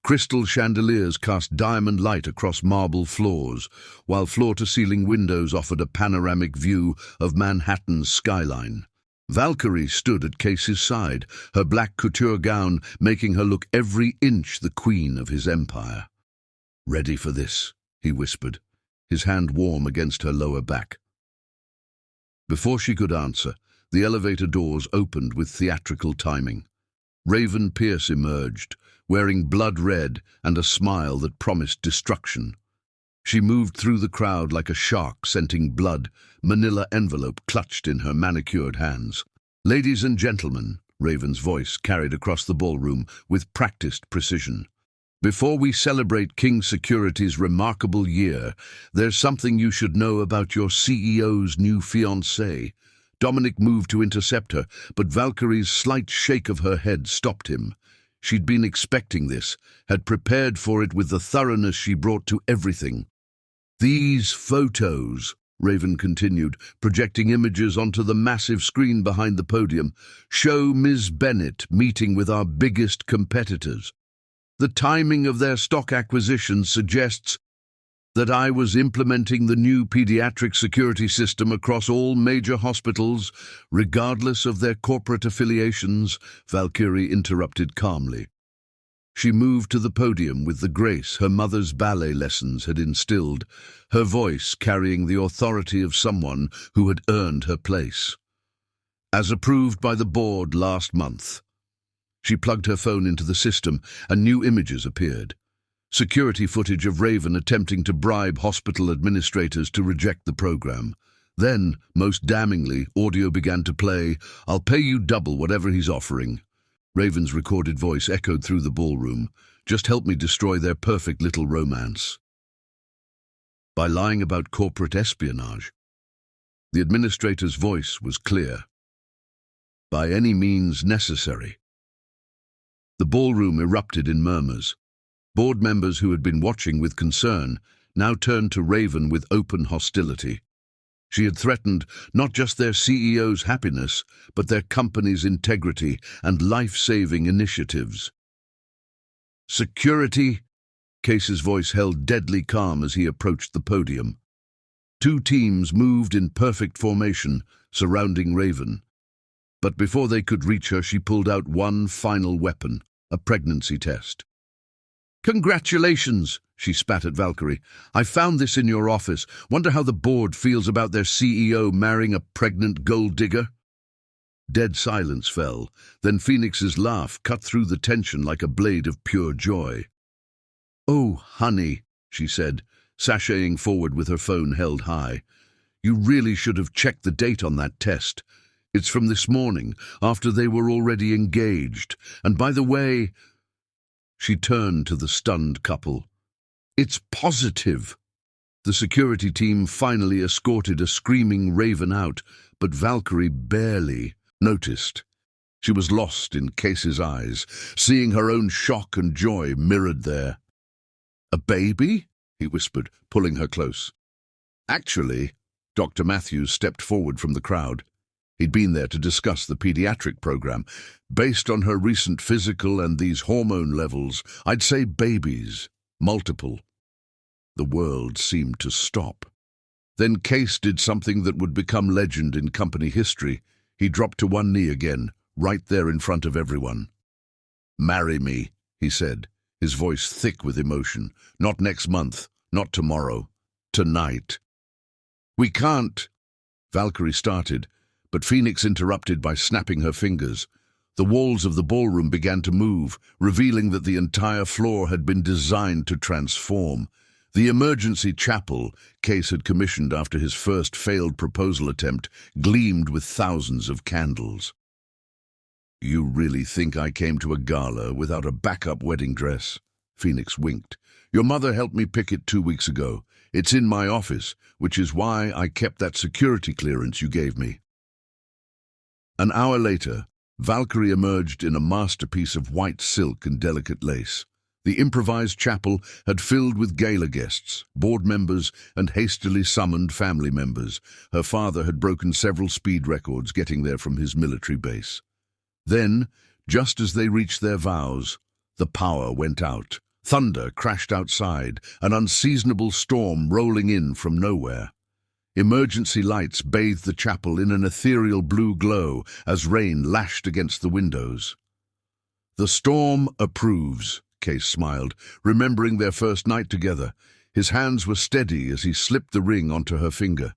Crystal chandeliers cast diamond light across marble floors, while floor-to-ceiling windows offered a panoramic view of Manhattan's skyline. Valkyrie stood at Case's side, her black couture gown making her look every inch the queen of his empire. "Ready for this?" he whispered. his hand warm against her lower back. Before she could answer, the elevator doors opened with theatrical timing. Raven Pierce emerged, wearing blood red and a smile that promised destruction. She moved through the crowd like a shark scenting blood, manila envelope clutched in her manicured hands. "Ladies and gentlemen," Raven's voice carried across the ballroom with practiced precision. "Before we celebrate King Security's remarkable year, there's something you should know about your CEO's new fiancée." Dominic moved to intercept her, but Valkyrie's slight shake of her head stopped him. She'd been expecting this, had prepared for it with the thoroughness she brought to everything. "These photos," Raven continued, projecting images onto the massive screen behind the podium, "show Ms. Bennett meeting with our biggest competitors. The timing of their stock acquisition suggests that I was implementing the new pediatric security system across all major hospitals, regardless of their corporate affiliations," Valkyrie interrupted calmly. She moved to the podium with the grace her mother's ballet lessons had instilled, her voice carrying the authority of someone who had earned her place. "As approved by the board last month." She plugged her phone into the system, and new images appeared. Security footage of Raven attempting to bribe hospital administrators to reject the program. Then, most damningly, audio began to play, "I'll pay you double whatever he's offering." Raven's recorded voice echoed through the ballroom. "Just help me destroy their perfect little romance." By lying about corporate espionage. The administrator's voice was clear. "By any means necessary." The ballroom erupted in murmurs. Board members who had been watching with concern now turned to Raven with open hostility. She had threatened not just their CEO's happiness, but their company's integrity and life-saving initiatives. "Security?" Case's voice held deadly calm as he approached the podium. Two teams moved in perfect formation, surrounding Raven. But before they could reach her, she pulled out one final weapon, a pregnancy test. "Congratulations," she spat at Valkyrie. "I found this in your office. Wonder how the board feels about their CEO marrying a pregnant gold digger?" Dead silence fell. Then Phoenix's laugh cut through the tension like a blade of pure joy. "Oh, honey," she said, sashaying forward with her phone held high. "You really should have checked the date on that test. It's from this morning, after they were already engaged. And by the way..." She turned to the stunned couple. "It's positive." The security team finally escorted a screaming Raven out, but Valkyrie barely noticed. She was lost in Case's eyes, seeing her own shock and joy mirrored there. "A baby?" he whispered, pulling her close. "Actually," Dr. Matthews stepped forward from the crowd. He'd been there to discuss the pediatric program. "Based on her recent physical and these hormone levels, I'd say babies. Multiple." The world seemed to stop. Then Case did something that would become legend in company history. He dropped to one knee again, right there in front of everyone. "Marry me," he said, his voice thick with emotion. "Not next month, not tomorrow. Tonight." "We can't," Valkyrie started, but Phoenix interrupted by snapping her fingers. The walls of the ballroom began to move, revealing that the entire floor had been designed to transform. The emergency chapel Case had commissioned after his first failed proposal attempt gleamed with thousands of candles. "You really think I came to a gala without a backup wedding dress?" Phoenix winked. "Your mother helped me pick it 2 weeks ago. It's in my office, which is why I kept that security clearance you gave me." An hour later, Valkyrie emerged in a masterpiece of white silk and delicate lace. The improvised chapel had filled with gala guests, board members, and hastily summoned family members. Her father had broken several speed records getting there from his military base. Then, just as they reached their vows, the power went out. Thunder crashed outside, an unseasonable storm rolling in from nowhere. Emergency lights bathed the chapel in an ethereal blue glow as rain lashed against the windows. "The storm approves," Case smiled, remembering their first night together. His hands were steady as he slipped the ring onto her finger.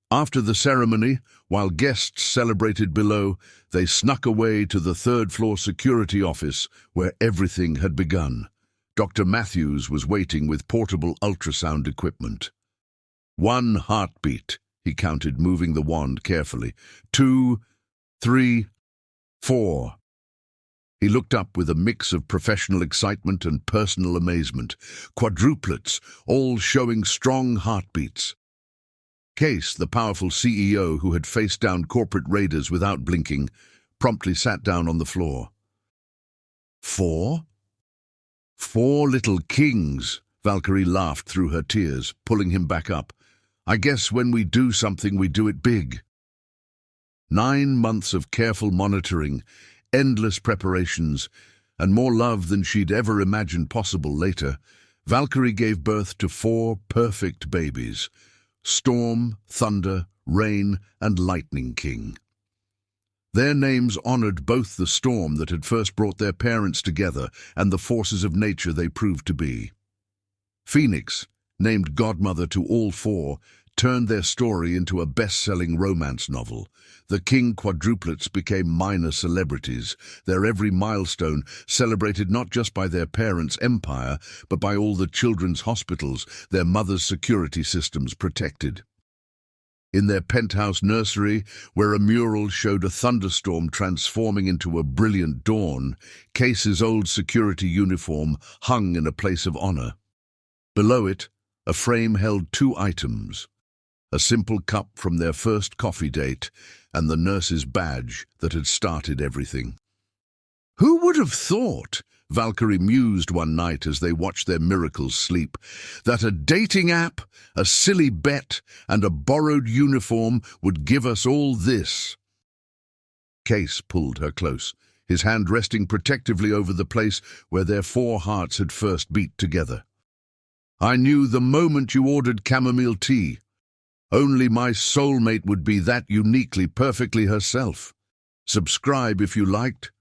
After the ceremony, while guests celebrated below, they snuck away to the third-floor security office where everything had begun. Dr. Matthews was waiting with portable ultrasound equipment. 1 heartbeat, he counted, moving the wand carefully. 2, 3, 4. He looked up with a mix of professional excitement and personal amazement. Quadruplets, all showing strong heartbeats. Case, the powerful CEO who had faced down corporate raiders without blinking, promptly sat down on the floor. 4? 4 little kings, Valkyrie laughed through her tears, pulling him back up. I guess when we do something, we do it big. 9 months of careful monitoring, endless preparations, and more love than she'd ever imagined possible later, Valkyrie gave birth to 4 perfect babies. Storm, Thunder, Rain, and Lightning King. Their names honored both the storm that had first brought their parents together and the forces of nature they proved to be. Phoenix, named godmother to all 4, turned their story into a best-selling romance novel. The King quadruplets became minor celebrities, their every milestone celebrated not just by their parents' empire, but by all the children's hospitals their mother's security systems protected. In their penthouse nursery, where a mural showed a thunderstorm transforming into a brilliant dawn, Case's old security uniform hung in a place of honor. Below it, a frame held 2 items. A simple cup from their first coffee date, and the nurse's badge that had started everything. Who would have thought, Valkyrie mused one night as they watched their miracles sleep, that a dating app, a silly bet, and a borrowed uniform would give us all this? Case pulled her close, his hand resting protectively over the place where their 4 hearts had first beat together. I knew the moment you ordered chamomile tea. Only my soulmate would be that uniquely, perfectly herself. Subscribe if you liked.